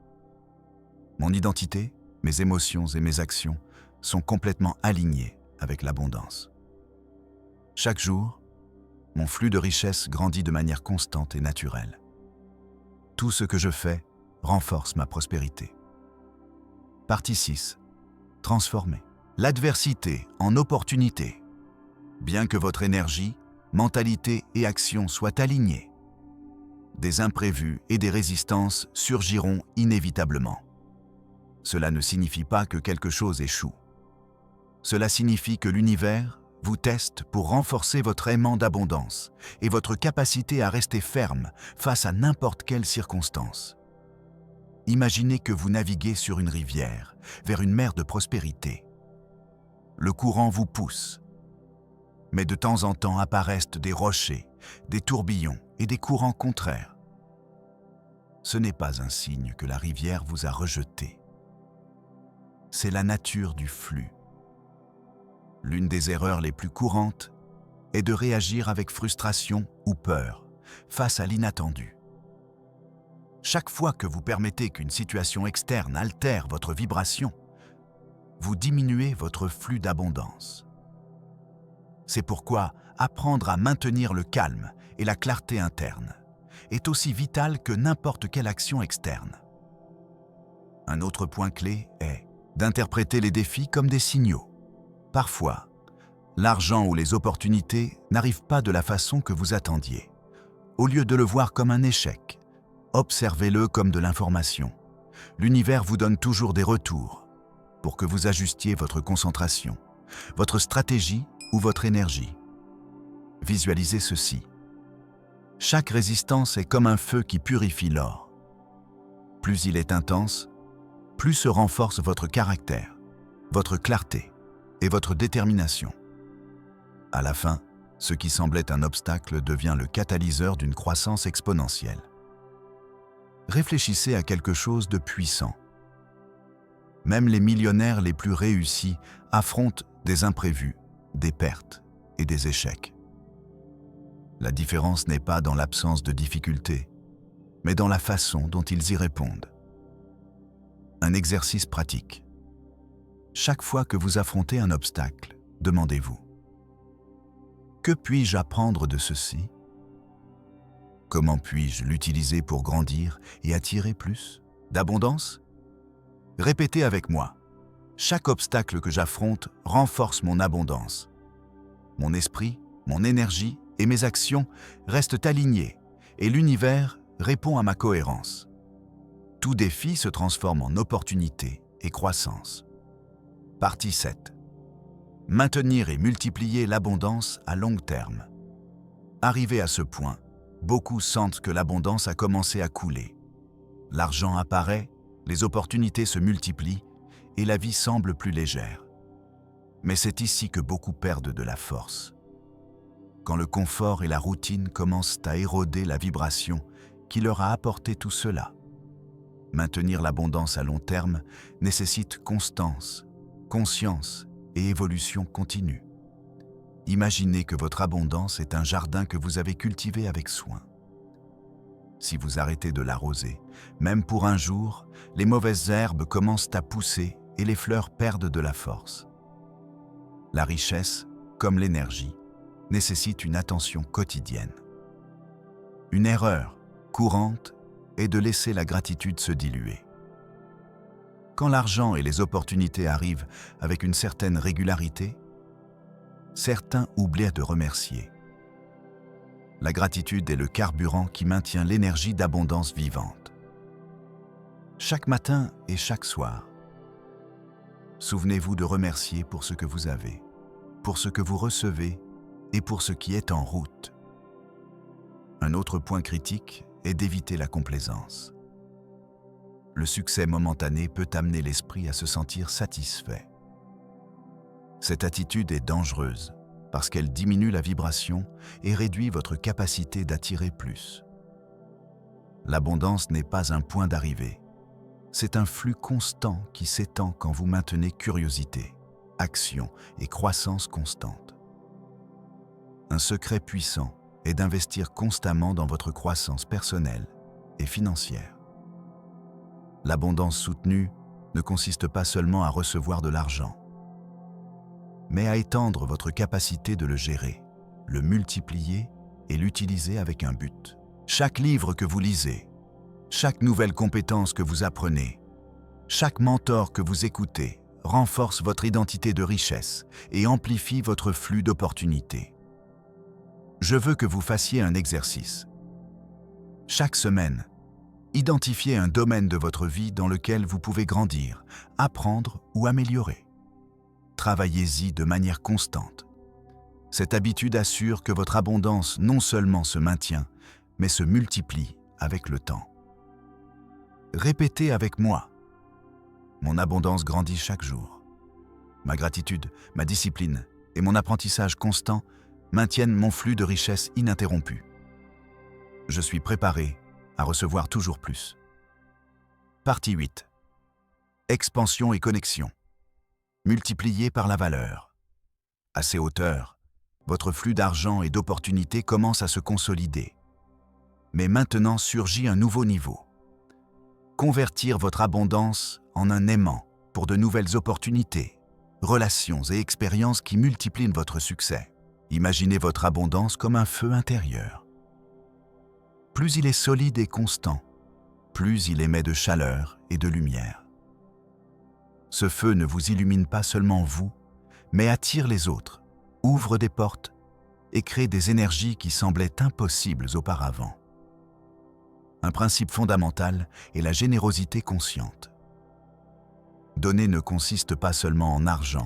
Mon identité, mes émotions et mes actions sont complètement alignés avec l'abondance. Chaque jour, mon flux de richesse grandit de manière constante et naturelle. Tout ce que je fais renforce ma prospérité. Partie 6. Transformer l'adversité en opportunité. Bien que votre énergie, mentalité et action soient alignées, des imprévus et des résistances surgiront inévitablement. Cela ne signifie pas que quelque chose échoue. Cela signifie que l'univers vous teste pour renforcer votre aimant d'abondance et votre capacité à rester ferme face à n'importe quelle circonstance. Imaginez que vous naviguez sur une rivière, vers une mer de prospérité. Le courant vous pousse, mais de temps en temps apparaissent des rochers, des tourbillons et des courants contraires. Ce n'est pas un signe que la rivière vous a rejeté. C'est la nature du flux. L'une des erreurs les plus courantes est de réagir avec frustration ou peur face à l'inattendu. Chaque fois que vous permettez qu'une situation externe altère votre vibration, vous diminuez votre flux d'abondance. C'est pourquoi apprendre à maintenir le calme et la clarté interne est aussi vital que n'importe quelle action externe. Un autre point clé est d'interpréter les défis comme des signaux. Parfois, l'argent ou les opportunités n'arrivent pas de la façon que vous attendiez. Au lieu de le voir comme un échec, observez-le comme de l'information. L'univers vous donne toujours des retours pour que vous ajustiez votre concentration, votre stratégie ou votre énergie. Visualisez ceci. Chaque résistance est comme un feu qui purifie l'or. Plus il est intense, plus se renforce votre caractère, votre clarté et votre détermination. À la fin, ce qui semblait un obstacle devient le catalyseur d'une croissance exponentielle. Réfléchissez à quelque chose de puissant. Même les millionnaires les plus réussis affrontent des imprévus, des pertes et des échecs. La différence n'est pas dans l'absence de difficultés, mais dans la façon dont ils y répondent. Un exercice pratique. Chaque fois que vous affrontez un obstacle, demandez-vous: que puis-je apprendre de ceci? Comment puis-je l'utiliser pour grandir et attirer plus d'abondance? Répétez avec moi. Chaque obstacle que j'affronte renforce mon abondance. Mon esprit, mon énergie et mes actions restent alignés et l'univers répond à ma cohérence. Tout défi se transforme en opportunité et croissance. Partie 7. Maintenir et multiplier l'abondance à long terme. Arrivé à ce point, beaucoup sentent que l'abondance a commencé à couler. L'argent apparaît, les opportunités se multiplient et la vie semble plus légère. Mais c'est ici que beaucoup perdent de la force. Quand le confort et la routine commencent à éroder la vibration qui leur a apporté tout cela. Maintenir l'abondance à long terme nécessite constance, conscience et évolution continue. Imaginez que votre abondance est un jardin que vous avez cultivé avec soin. Si vous arrêtez de l'arroser, même pour un jour, les mauvaises herbes commencent à pousser et les fleurs perdent de la force. La richesse, comme l'énergie, nécessite une attention quotidienne. Une erreur courante est de laisser la gratitude se diluer. Quand l'argent et les opportunités arrivent avec une certaine régularité, certains oublient de remercier. La gratitude est le carburant qui maintient l'énergie d'abondance vivante. Chaque matin et chaque soir, souvenez-vous de remercier pour ce que vous avez, pour ce que vous recevez et pour ce qui est en route. Un autre point critique est d'éviter la complaisance. Le succès momentané peut amener l'esprit à se sentir satisfait. Cette attitude est dangereuse parce qu'elle diminue la vibration et réduit votre capacité d'attirer plus. L'abondance n'est pas un point d'arrivée. C'est un flux constant qui s'étend quand vous maintenez curiosité, action et croissance constante. Un secret puissant est d'investir constamment dans votre croissance personnelle et financière. L'abondance soutenue ne consiste pas seulement à recevoir de l'argent, mais à étendre votre capacité de le gérer, le multiplier et l'utiliser avec un but. Chaque livre que vous lisez, chaque nouvelle compétence que vous apprenez, chaque mentor que vous écoutez renforce votre identité de richesse et amplifie votre flux d'opportunités. Je veux que vous fassiez un exercice. Chaque semaine, identifiez un domaine de votre vie dans lequel vous pouvez grandir, apprendre ou améliorer. Travaillez-y de manière constante. Cette habitude assure que votre abondance non seulement se maintient, mais se multiplie avec le temps. Répétez avec moi. Mon abondance grandit chaque jour. Ma gratitude, ma discipline et mon apprentissage constant maintiennent mon flux de richesse ininterrompu. Je suis préparé à recevoir toujours plus. Partie 8. Expansion et connexion. Multiplié par la valeur. À ces hauteurs, votre flux d'argent et d'opportunités commence à se consolider. Mais maintenant surgit un nouveau niveau. Convertir votre abondance en un aimant pour de nouvelles opportunités, relations et expériences qui multiplient votre succès. Imaginez votre abondance comme un feu intérieur. Plus il est solide et constant, plus il émet de chaleur et de lumière. Ce feu ne vous illumine pas seulement vous, mais attire les autres, ouvre des portes et crée des énergies qui semblaient impossibles auparavant. Un principe fondamental est la générosité consciente. Donner ne consiste pas seulement en argent,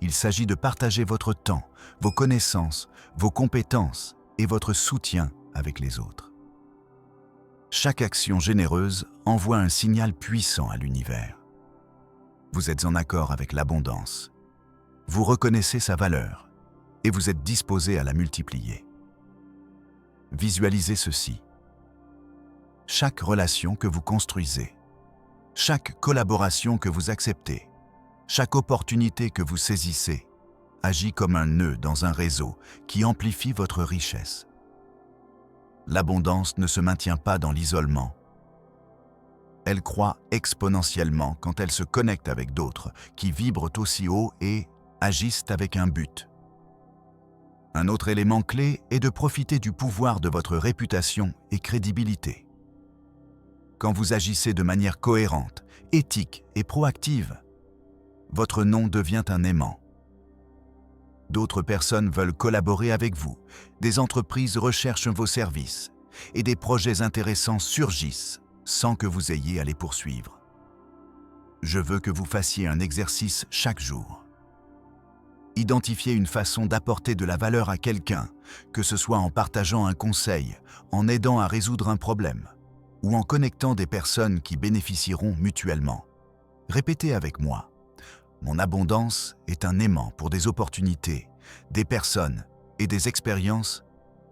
il s'agit de partager votre temps, vos connaissances, vos compétences et votre soutien avec les autres. Chaque action généreuse envoie un signal puissant à l'univers. Vous êtes en accord avec l'abondance. Vous reconnaissez sa valeur et vous êtes disposé à la multiplier. Visualisez ceci. Chaque relation que vous construisez, chaque collaboration que vous acceptez, chaque opportunité que vous saisissez, agit comme un nœud dans un réseau qui amplifie votre richesse. L'abondance ne se maintient pas dans l'isolement. Elle croît exponentiellement quand elle se connecte avec d'autres qui vibrent aussi haut et agissent avec un but. Un autre élément clé est de profiter du pouvoir de votre réputation et crédibilité. Quand vous agissez de manière cohérente, éthique et proactive, votre nom devient un aimant. D'autres personnes veulent collaborer avec vous, des entreprises recherchent vos services et des projets intéressants surgissent sans que vous ayez à les poursuivre. Je veux que vous fassiez un exercice chaque jour. Identifiez une façon d'apporter de la valeur à quelqu'un, que ce soit en partageant un conseil, en aidant à résoudre un problème, ou en connectant des personnes qui bénéficieront mutuellement. Répétez avec moi. Mon abondance est un aimant pour des opportunités, des personnes et des expériences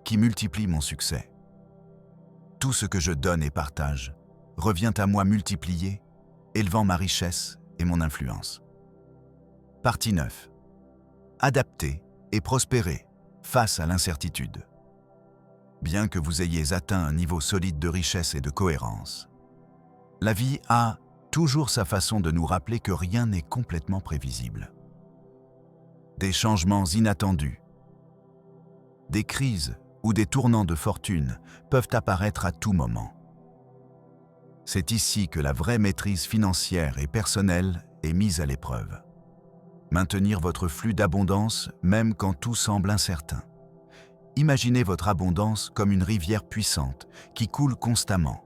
qui multiplient mon succès. Tout ce que je donne et partage revient à moi multiplié, élevant ma richesse et mon influence. Partie 9. Adapter et prospérer face à l'incertitude. Bien que vous ayez atteint un niveau solide de richesse et de cohérence, la vie a toujours sa façon de nous rappeler que rien n'est complètement prévisible. Des changements inattendus, des crises ou des tournants de fortune peuvent apparaître à tout moment. C'est ici que la vraie maîtrise financière et personnelle est mise à l'épreuve. Maintenir votre flux d'abondance même quand tout semble incertain. Imaginez votre abondance comme une rivière puissante qui coule constamment.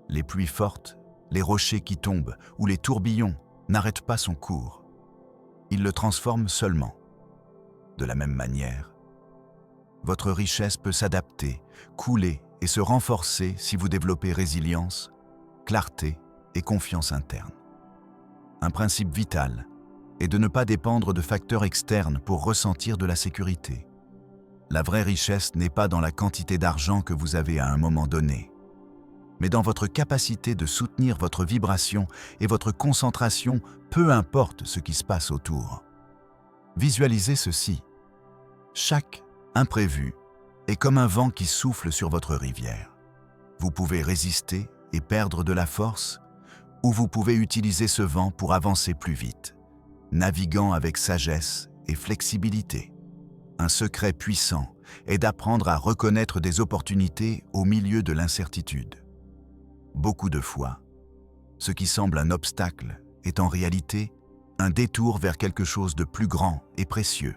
Les pluies fortes, les rochers qui tombent ou les tourbillons n'arrêtent pas son cours. Ils le transforment seulement. De la même manière, votre richesse peut s'adapter, couler et se renforcer si vous développez résilience, clarté et confiance interne. Un principe vital est de ne pas dépendre de facteurs externes pour ressentir de la sécurité. La vraie richesse n'est pas dans la quantité d'argent que vous avez à un moment donné, mais dans votre capacité de soutenir votre vibration et votre concentration, peu importe ce qui se passe autour. Visualisez ceci. Chaque imprévu est comme un vent qui souffle sur votre rivière. Vous pouvez résister et perdre de la force, ou vous pouvez utiliser ce vent pour avancer plus vite, naviguant avec sagesse et flexibilité. Un secret puissant est d'apprendre à reconnaître des opportunités au milieu de l'incertitude. Beaucoup de fois, ce qui semble un obstacle est en réalité un détour vers quelque chose de plus grand et précieux.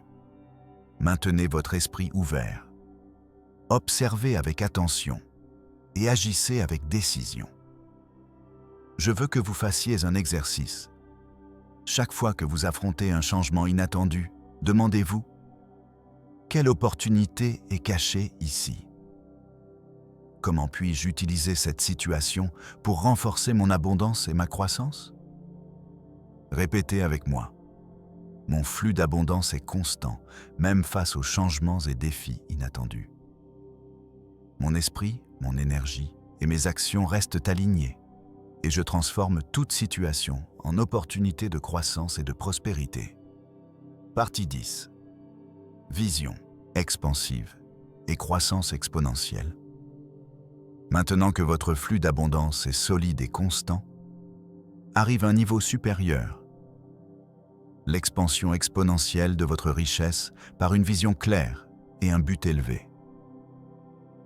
Maintenez votre esprit ouvert. Observez avec attention et agissez avec décision. Je veux que vous fassiez un exercice. Chaque fois que vous affrontez un changement inattendu, demandez-vous: quelle opportunité est cachée ici? Comment puis-je utiliser cette situation pour renforcer mon abondance et ma croissance? Répétez avec moi. Mon flux d'abondance est constant, même face aux changements et défis inattendus. Mon esprit, mon énergie et mes actions restent alignés, et je transforme toute situation en opportunité de croissance et de prospérité. Partie 10. Vision expansive et croissance exponentielle. Maintenant que votre flux d'abondance est solide et constant, arrive un niveau supérieur. L'expansion exponentielle de votre richesse par une vision claire et un but élevé.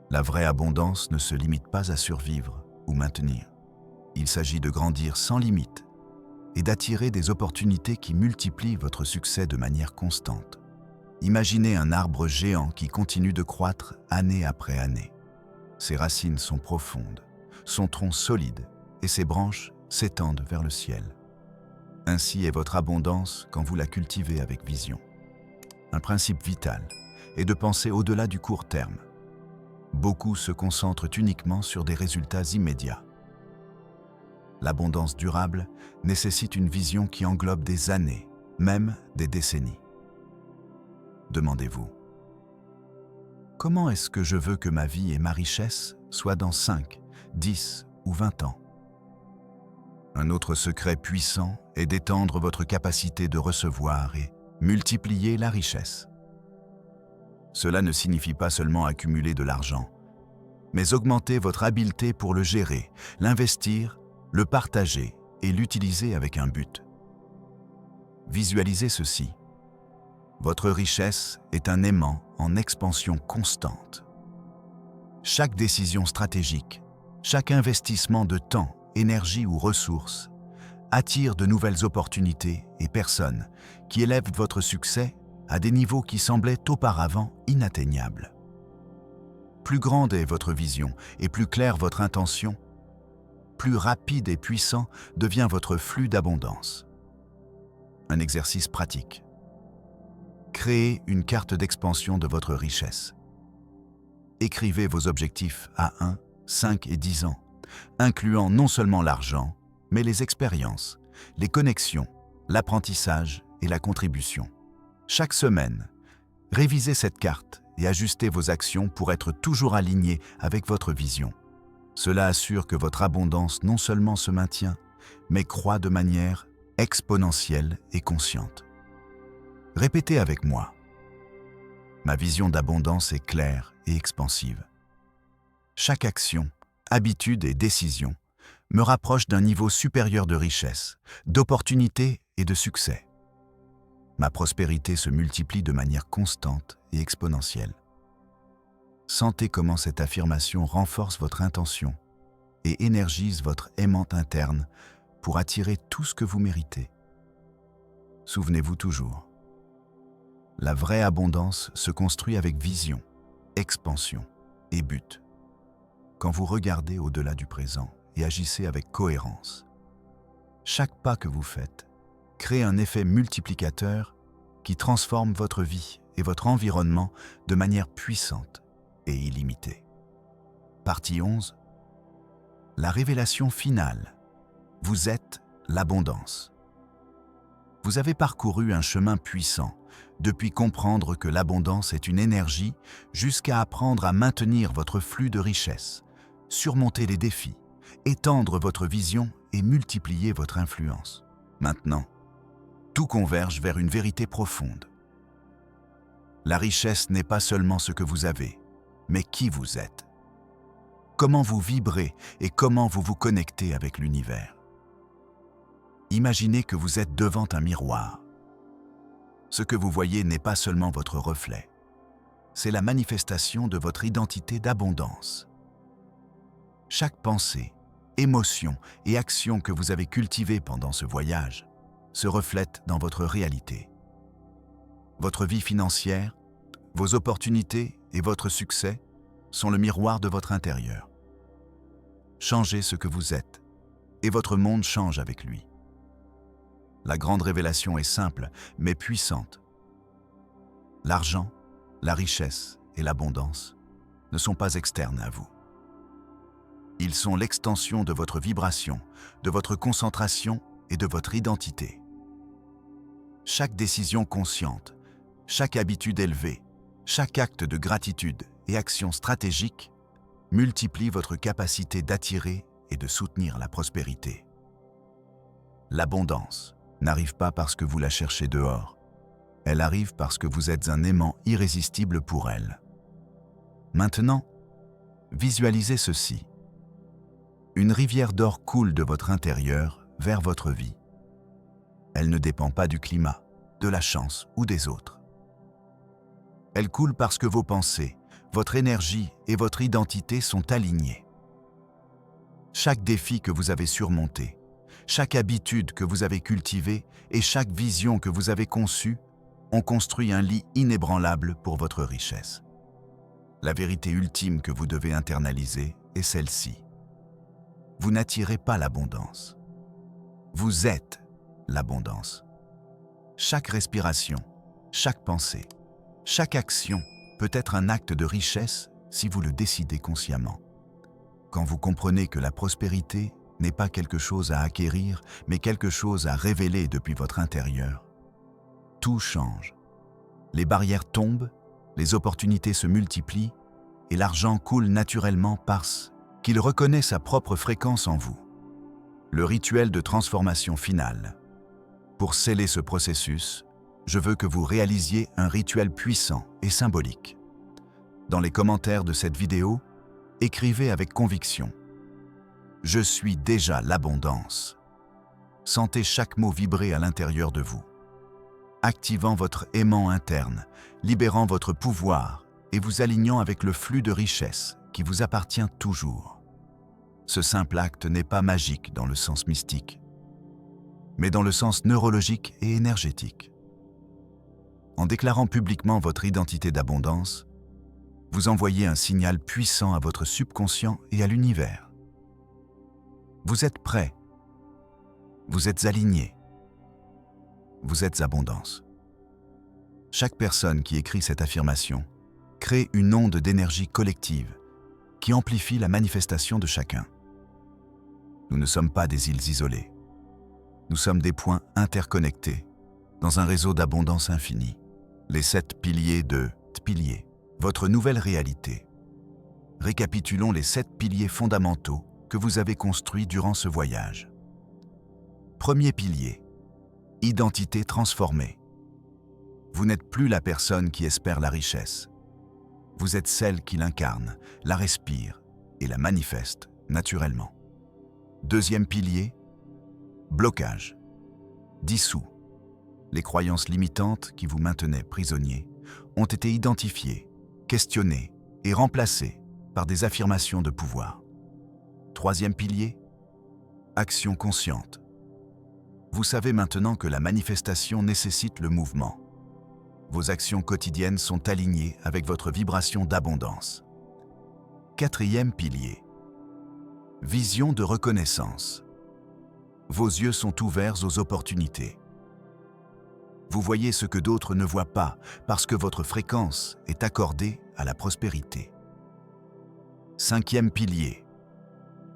La vraie abondance ne se limite pas à survivre ou maintenir. Il s'agit de grandir sans limite et d'attirer des opportunités qui multiplient votre succès de manière constante. Imaginez un arbre géant qui continue de croître année après année. Ses racines sont profondes, son tronc solide et ses branches s'étendent vers le ciel. Ainsi est votre abondance quand vous la cultivez avec vision. Un principe vital est de penser au-delà du court terme. Beaucoup se concentrent uniquement sur des résultats immédiats. L'abondance durable nécessite une vision qui englobe des années, même des décennies. Demandez-vous: comment est-ce que je veux que ma vie et ma richesse soient dans 5, 10 ou 20 ans? Un autre secret puissant est d'étendre votre capacité de recevoir et multiplier la richesse. Cela ne signifie pas seulement accumuler de l'argent, mais augmenter votre habileté pour le gérer, l'investir, le partager et l'utiliser avec un but. Visualisez ceci. Votre richesse est un aimant en expansion constante. Chaque décision stratégique, chaque investissement de temps, énergie ou ressources attire de nouvelles opportunités et personnes qui élèvent votre succès à des niveaux qui semblaient auparavant inatteignables. Plus grande est votre vision et plus claire votre intention, plus rapide et puissant devient votre flux d'abondance. Un exercice pratique. Créez une carte d'expansion de votre richesse. Écrivez vos objectifs à 1, 5 et 10 ans, incluant non seulement l'argent, mais les expériences, les connexions, l'apprentissage et la contribution. Chaque semaine, révisez cette carte et ajustez vos actions pour être toujours alignées avec votre vision. Cela assure que votre abondance non seulement se maintient, mais croît de manière exponentielle et consciente. Répétez avec moi. Ma vision d'abondance est claire et expansive. Chaque action, habitude et décision me rapproche d'un niveau supérieur de richesse, d'opportunité et de succès. Ma prospérité se multiplie de manière constante et exponentielle. Sentez comment cette affirmation renforce votre intention et énergise votre aimante interne pour attirer tout ce que vous méritez. Souvenez-vous toujours, la vraie abondance se construit avec vision, expansion et but. Quand vous regardez au-delà du présent et agissez avec cohérence, chaque pas que vous faites crée un effet multiplicateur qui transforme votre vie et votre environnement de manière puissante et illimitée. Partie 11. La révélation finale. Vous êtes l'abondance. Vous avez parcouru un chemin puissant, depuis comprendre que l'abondance est une énergie jusqu'à apprendre à maintenir votre flux de richesse, surmonter les défis, étendre votre vision et multiplier votre influence. Maintenant, tout converge vers une vérité profonde. La richesse n'est pas seulement ce que vous avez, mais qui vous êtes. Comment vous vibrez et comment vous vous connectez avec l'univers. Imaginez que vous êtes devant un miroir. Ce que vous voyez n'est pas seulement votre reflet, c'est la manifestation de votre identité d'abondance. Chaque pensée, émotion et action que vous avez cultivée pendant ce voyage se reflète dans votre réalité. Votre vie financière, vos opportunités et votre succès sont le miroir de votre intérieur. Changez ce que vous êtes et votre monde change avec lui. La grande révélation est simple, mais puissante. L'argent, la richesse et l'abondance ne sont pas externes à vous. Ils sont l'extension de votre vibration, de votre concentration et de votre identité. Chaque décision consciente, chaque habitude élevée, chaque acte de gratitude et action stratégique multiplie votre capacité d'attirer et de soutenir la prospérité. L'abondance n'arrive pas parce que vous la cherchez dehors. Elle arrive parce que vous êtes un aimant irrésistible pour elle. Maintenant, visualisez ceci. Une rivière d'or coule de votre intérieur vers votre vie. Elle ne dépend pas du climat, de la chance ou des autres. Elle coule parce que vos pensées, votre énergie et votre identité sont alignées. Chaque défi que vous avez surmonté, chaque habitude que vous avez cultivée et chaque vision que vous avez conçue ont construit un lit inébranlable pour votre richesse. La vérité ultime que vous devez internaliser est celle-ci. Vous n'attirez pas l'abondance. Vous êtes l'abondance. Chaque respiration, chaque pensée, chaque action peut être un acte de richesse si vous le décidez consciemment. Quand vous comprenez que la prospérité n'est pas quelque chose à acquérir, mais quelque chose à révéler depuis votre intérieur, tout change. Les barrières tombent, les opportunités se multiplient et l'argent coule naturellement parce qu'il reconnaît sa propre fréquence en vous. Le rituel de transformation finale. Pour sceller ce processus, je veux que vous réalisiez un rituel puissant et symbolique. Dans les commentaires de cette vidéo, écrivez avec conviction « Je suis déjà l'abondance ». Sentez chaque mot vibrer à l'intérieur de vous, activant votre aimant interne, libérant votre pouvoir et vous alignant avec le flux de richesse qui vous appartient toujours. Ce simple acte n'est pas magique dans le sens mystique, mais dans le sens neurologique et énergétique. En déclarant publiquement votre identité d'abondance, vous envoyez un signal puissant à votre subconscient et à l'univers. Vous êtes prêt, vous êtes aligné, vous êtes abondance. Chaque personne qui écrit cette affirmation crée une onde d'énergie collective qui amplifie la manifestation de chacun. Nous ne sommes pas des îles isolées. Nous sommes des points interconnectés dans un réseau d'abondance infinie. Les 7 piliers de Piliers, votre nouvelle réalité. Récapitulons les 7 piliers fondamentaux que vous avez construits durant ce voyage. Premier pilier, identité transformée. Vous n'êtes plus la personne qui espère la richesse. Vous êtes celle qui l'incarne, la respire et la manifeste naturellement. Deuxième pilier, blocage. Dissous. Les croyances limitantes qui vous maintenaient prisonnier ont été identifiées, questionnées et remplacées par des affirmations de pouvoir. Troisième pilier, action consciente. Vous savez maintenant que la manifestation nécessite le mouvement. Vos actions quotidiennes sont alignées avec votre vibration d'abondance. Quatrième pilier, vision de reconnaissance. Vos yeux sont ouverts aux opportunités. Vous voyez ce que d'autres ne voient pas parce que votre fréquence est accordée à la prospérité. Cinquième pilier,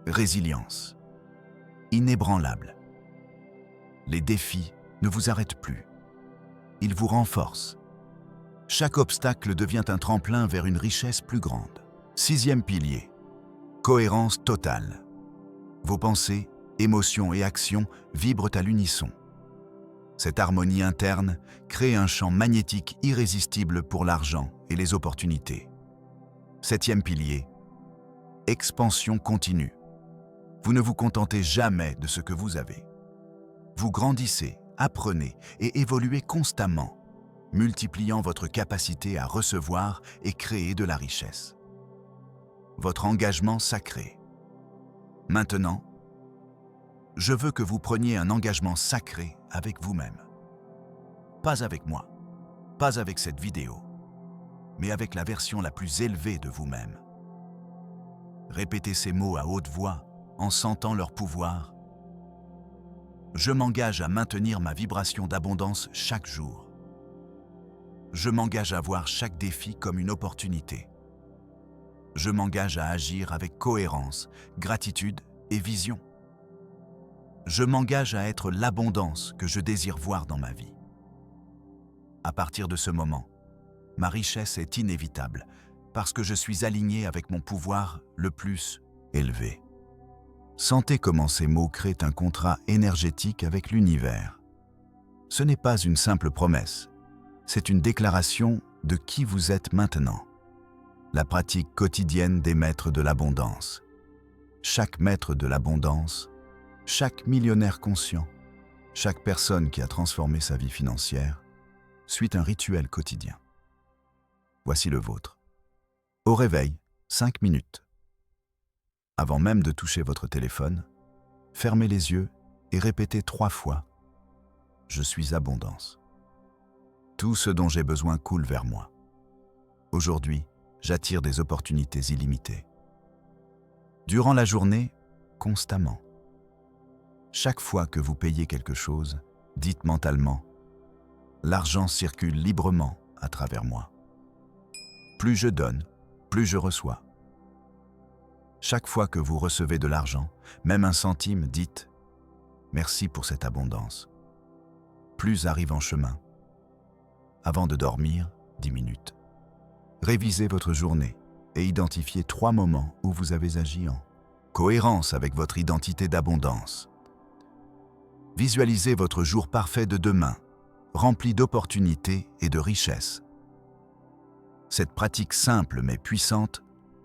résilience. Inébranlable. Les défis ne vous arrêtent plus. Ils vous renforcent. Chaque obstacle devient un tremplin vers une richesse plus grande. Sixième pilier, cohérence totale. Vos pensées, émotions et actions vibrent à l'unisson. Cette harmonie interne crée un champ magnétique irrésistible pour l'argent et les opportunités. Septième pilier, expansion continue. Vous ne vous contentez jamais de ce que vous avez. Vous grandissez, apprenez et évoluez constamment, multipliant votre capacité à recevoir et créer de la richesse. Votre engagement sacré. Maintenant, je veux que vous preniez un engagement sacré avec vous-même. Pas avec moi, pas avec cette vidéo, mais avec la version la plus élevée de vous-même. Répétez ces mots à haute voix en sentant leur pouvoir. Je m'engage à maintenir ma vibration d'abondance chaque jour. Je m'engage à voir chaque défi comme une opportunité. Je m'engage à agir avec cohérence, gratitude et vision. Je m'engage à être l'abondance que je désire voir dans ma vie. À partir de ce moment, ma richesse est inévitable parce que je suis aligné avec mon pouvoir le plus élevé. Sentez comment ces mots créent un contrat énergétique avec l'univers. Ce n'est pas une simple promesse, c'est une déclaration de qui vous êtes maintenant. La pratique quotidienne des maîtres de l'abondance. Chaque maître de l'abondance, chaque millionnaire conscient, chaque personne qui a transformé sa vie financière, suit un rituel quotidien. Voici le vôtre. Au réveil, 5 minutes. Avant même de toucher votre téléphone, fermez les yeux et répétez 3 fois « Je suis abondance ». Tout ce dont j'ai besoin coule vers moi. Aujourd'hui, j'attire des opportunités illimitées. Durant la journée, constamment. Chaque fois que vous payez quelque chose, dites mentalement « L'argent circule librement à travers moi. Plus je donne, plus je reçois. » Chaque fois que vous recevez de l'argent, même un centime, dites « Merci pour cette abondance. » Plus arrive en chemin. Avant de dormir, 10 minutes. Révisez votre journée et identifiez 3 moments où vous avez agi en cohérence avec votre identité d'abondance. Visualisez votre jour parfait de demain, rempli d'opportunités et de richesses. Cette pratique simple mais puissante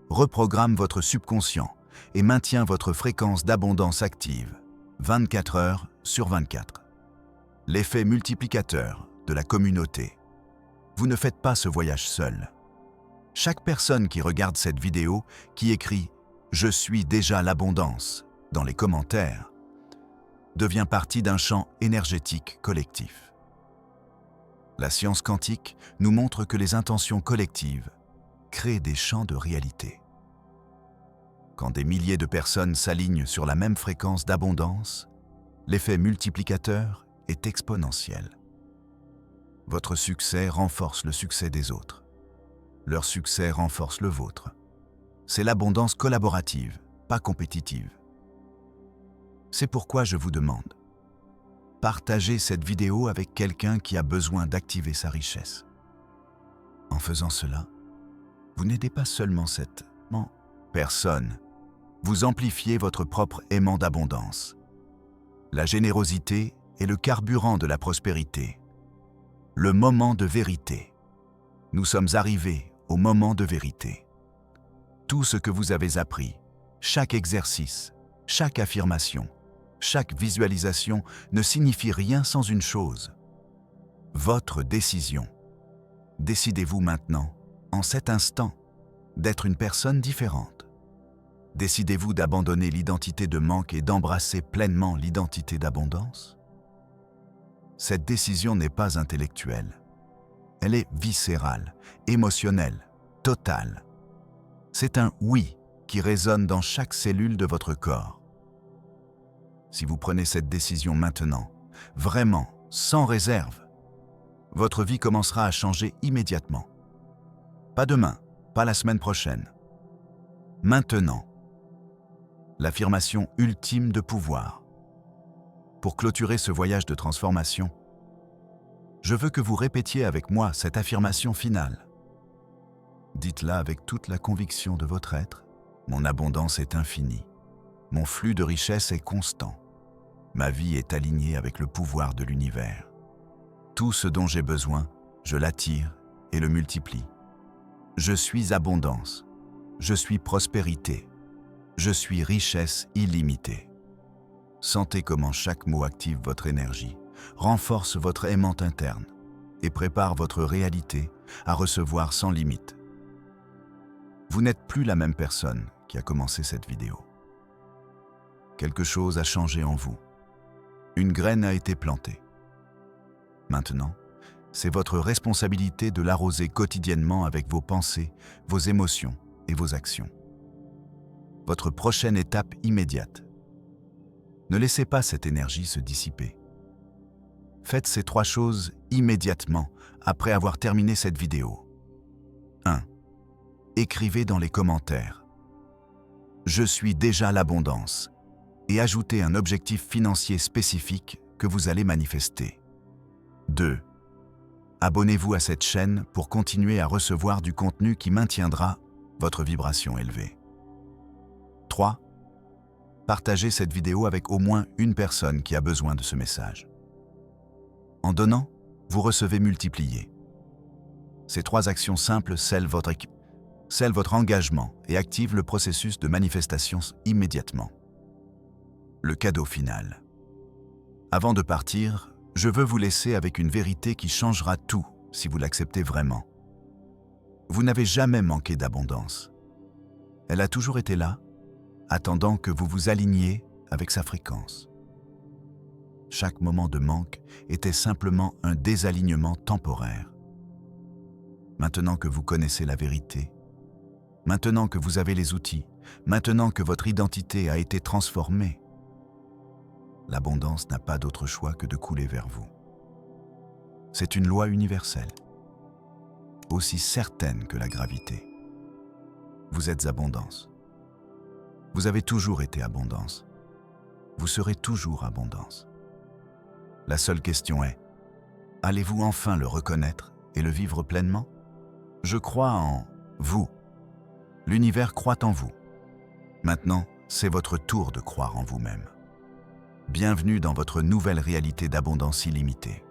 reprogramme votre subconscient et maintient votre fréquence d'abondance active, 24 heures sur 24. L'effet multiplicateur de la communauté. Vous ne faites pas ce voyage seul. Chaque personne qui regarde cette vidéo, qui écrit « Je suis déjà l'abondance » dans les commentaires, devient partie d'un champ énergétique collectif. La science quantique nous montre que les intentions collectives créent des champs de réalité. Quand des milliers de personnes s'alignent sur la même fréquence d'abondance, l'effet multiplicateur est exponentiel. Votre succès renforce le succès des autres. Leur succès renforce le vôtre. C'est l'abondance collaborative, pas compétitive. C'est pourquoi je vous demande, partagez cette vidéo avec quelqu'un qui a besoin d'activer sa richesse. En faisant cela, vous n'aidez pas seulement cette personne, vous amplifiez votre propre aimant d'abondance. La générosité est le carburant de la prospérité. Le moment de vérité. Nous sommes arrivés au moment de vérité. Tout ce que vous avez appris, chaque exercice, chaque affirmation, chaque visualisation ne signifie rien sans une chose. Votre décision. Décidez-vous maintenant, en cet instant, d'être une personne différente. Décidez-vous d'abandonner l'identité de manque et d'embrasser pleinement l'identité d'abondance? Cette décision n'est pas intellectuelle. Elle est viscérale, émotionnelle, totale. C'est un « oui » qui résonne dans chaque cellule de votre corps. Si vous prenez cette décision maintenant, vraiment, sans réserve, votre vie commencera à changer immédiatement. Pas demain, pas la semaine prochaine. Maintenant. L'affirmation ultime de pouvoir. Pour clôturer ce voyage de transformation, je veux que vous répétiez avec moi cette affirmation finale. Dites-la avec toute la conviction de votre être. Mon abondance est infinie. Mon flux de richesse est constant. Ma vie est alignée avec le pouvoir de l'univers. Tout ce dont j'ai besoin, je l'attire et le multiplie. Je suis abondance. Je suis prospérité. Je suis richesse illimitée. Sentez comment chaque mot active votre énergie, renforce votre aimant interne et prépare votre réalité à recevoir sans limite. Vous n'êtes plus la même personne qui a commencé cette vidéo. Quelque chose a changé en vous. Une graine a été plantée. Maintenant, c'est votre responsabilité de l'arroser quotidiennement avec vos pensées, vos émotions et vos actions. Votre prochaine étape immédiate. Ne laissez pas cette énergie se dissiper. Faites ces 3 choses immédiatement après avoir terminé cette vidéo. 1. Écrivez dans les commentaires « Je suis déjà l'abondance » et ajoutez un objectif financier spécifique que vous allez manifester. 2. Abonnez-vous à cette chaîne pour continuer à recevoir du contenu qui maintiendra votre vibration élevée. 3. Partagez cette vidéo avec au moins une personne qui a besoin de ce message. En donnant, vous recevez multiplié. Ces 3 actions simples scellent votre engagement et activent le processus de manifestation immédiatement. Le cadeau final. Avant de partir, je veux vous laisser avec une vérité qui changera tout si vous l'acceptez vraiment. Vous n'avez jamais manqué d'abondance. Elle a toujours été là, attendant que vous vous aligniez avec sa fréquence. chaque moment de manque était simplement un désalignement temporaire. Maintenant que vous connaissez la vérité, maintenant que vous avez les outils, maintenant que votre identité a été transformée, l'abondance n'a pas d'autre choix que de couler vers vous. C'est une loi universelle, aussi certaine que la gravité. Vous êtes abondance. Vous avez toujours été abondance. Vous serez toujours abondance. La seule question est, allez-vous enfin le reconnaître et le vivre pleinement? Je crois en vous. L'univers croit en vous. Maintenant, c'est votre tour de croire en vous-même. Bienvenue dans votre nouvelle réalité d'abondance illimitée.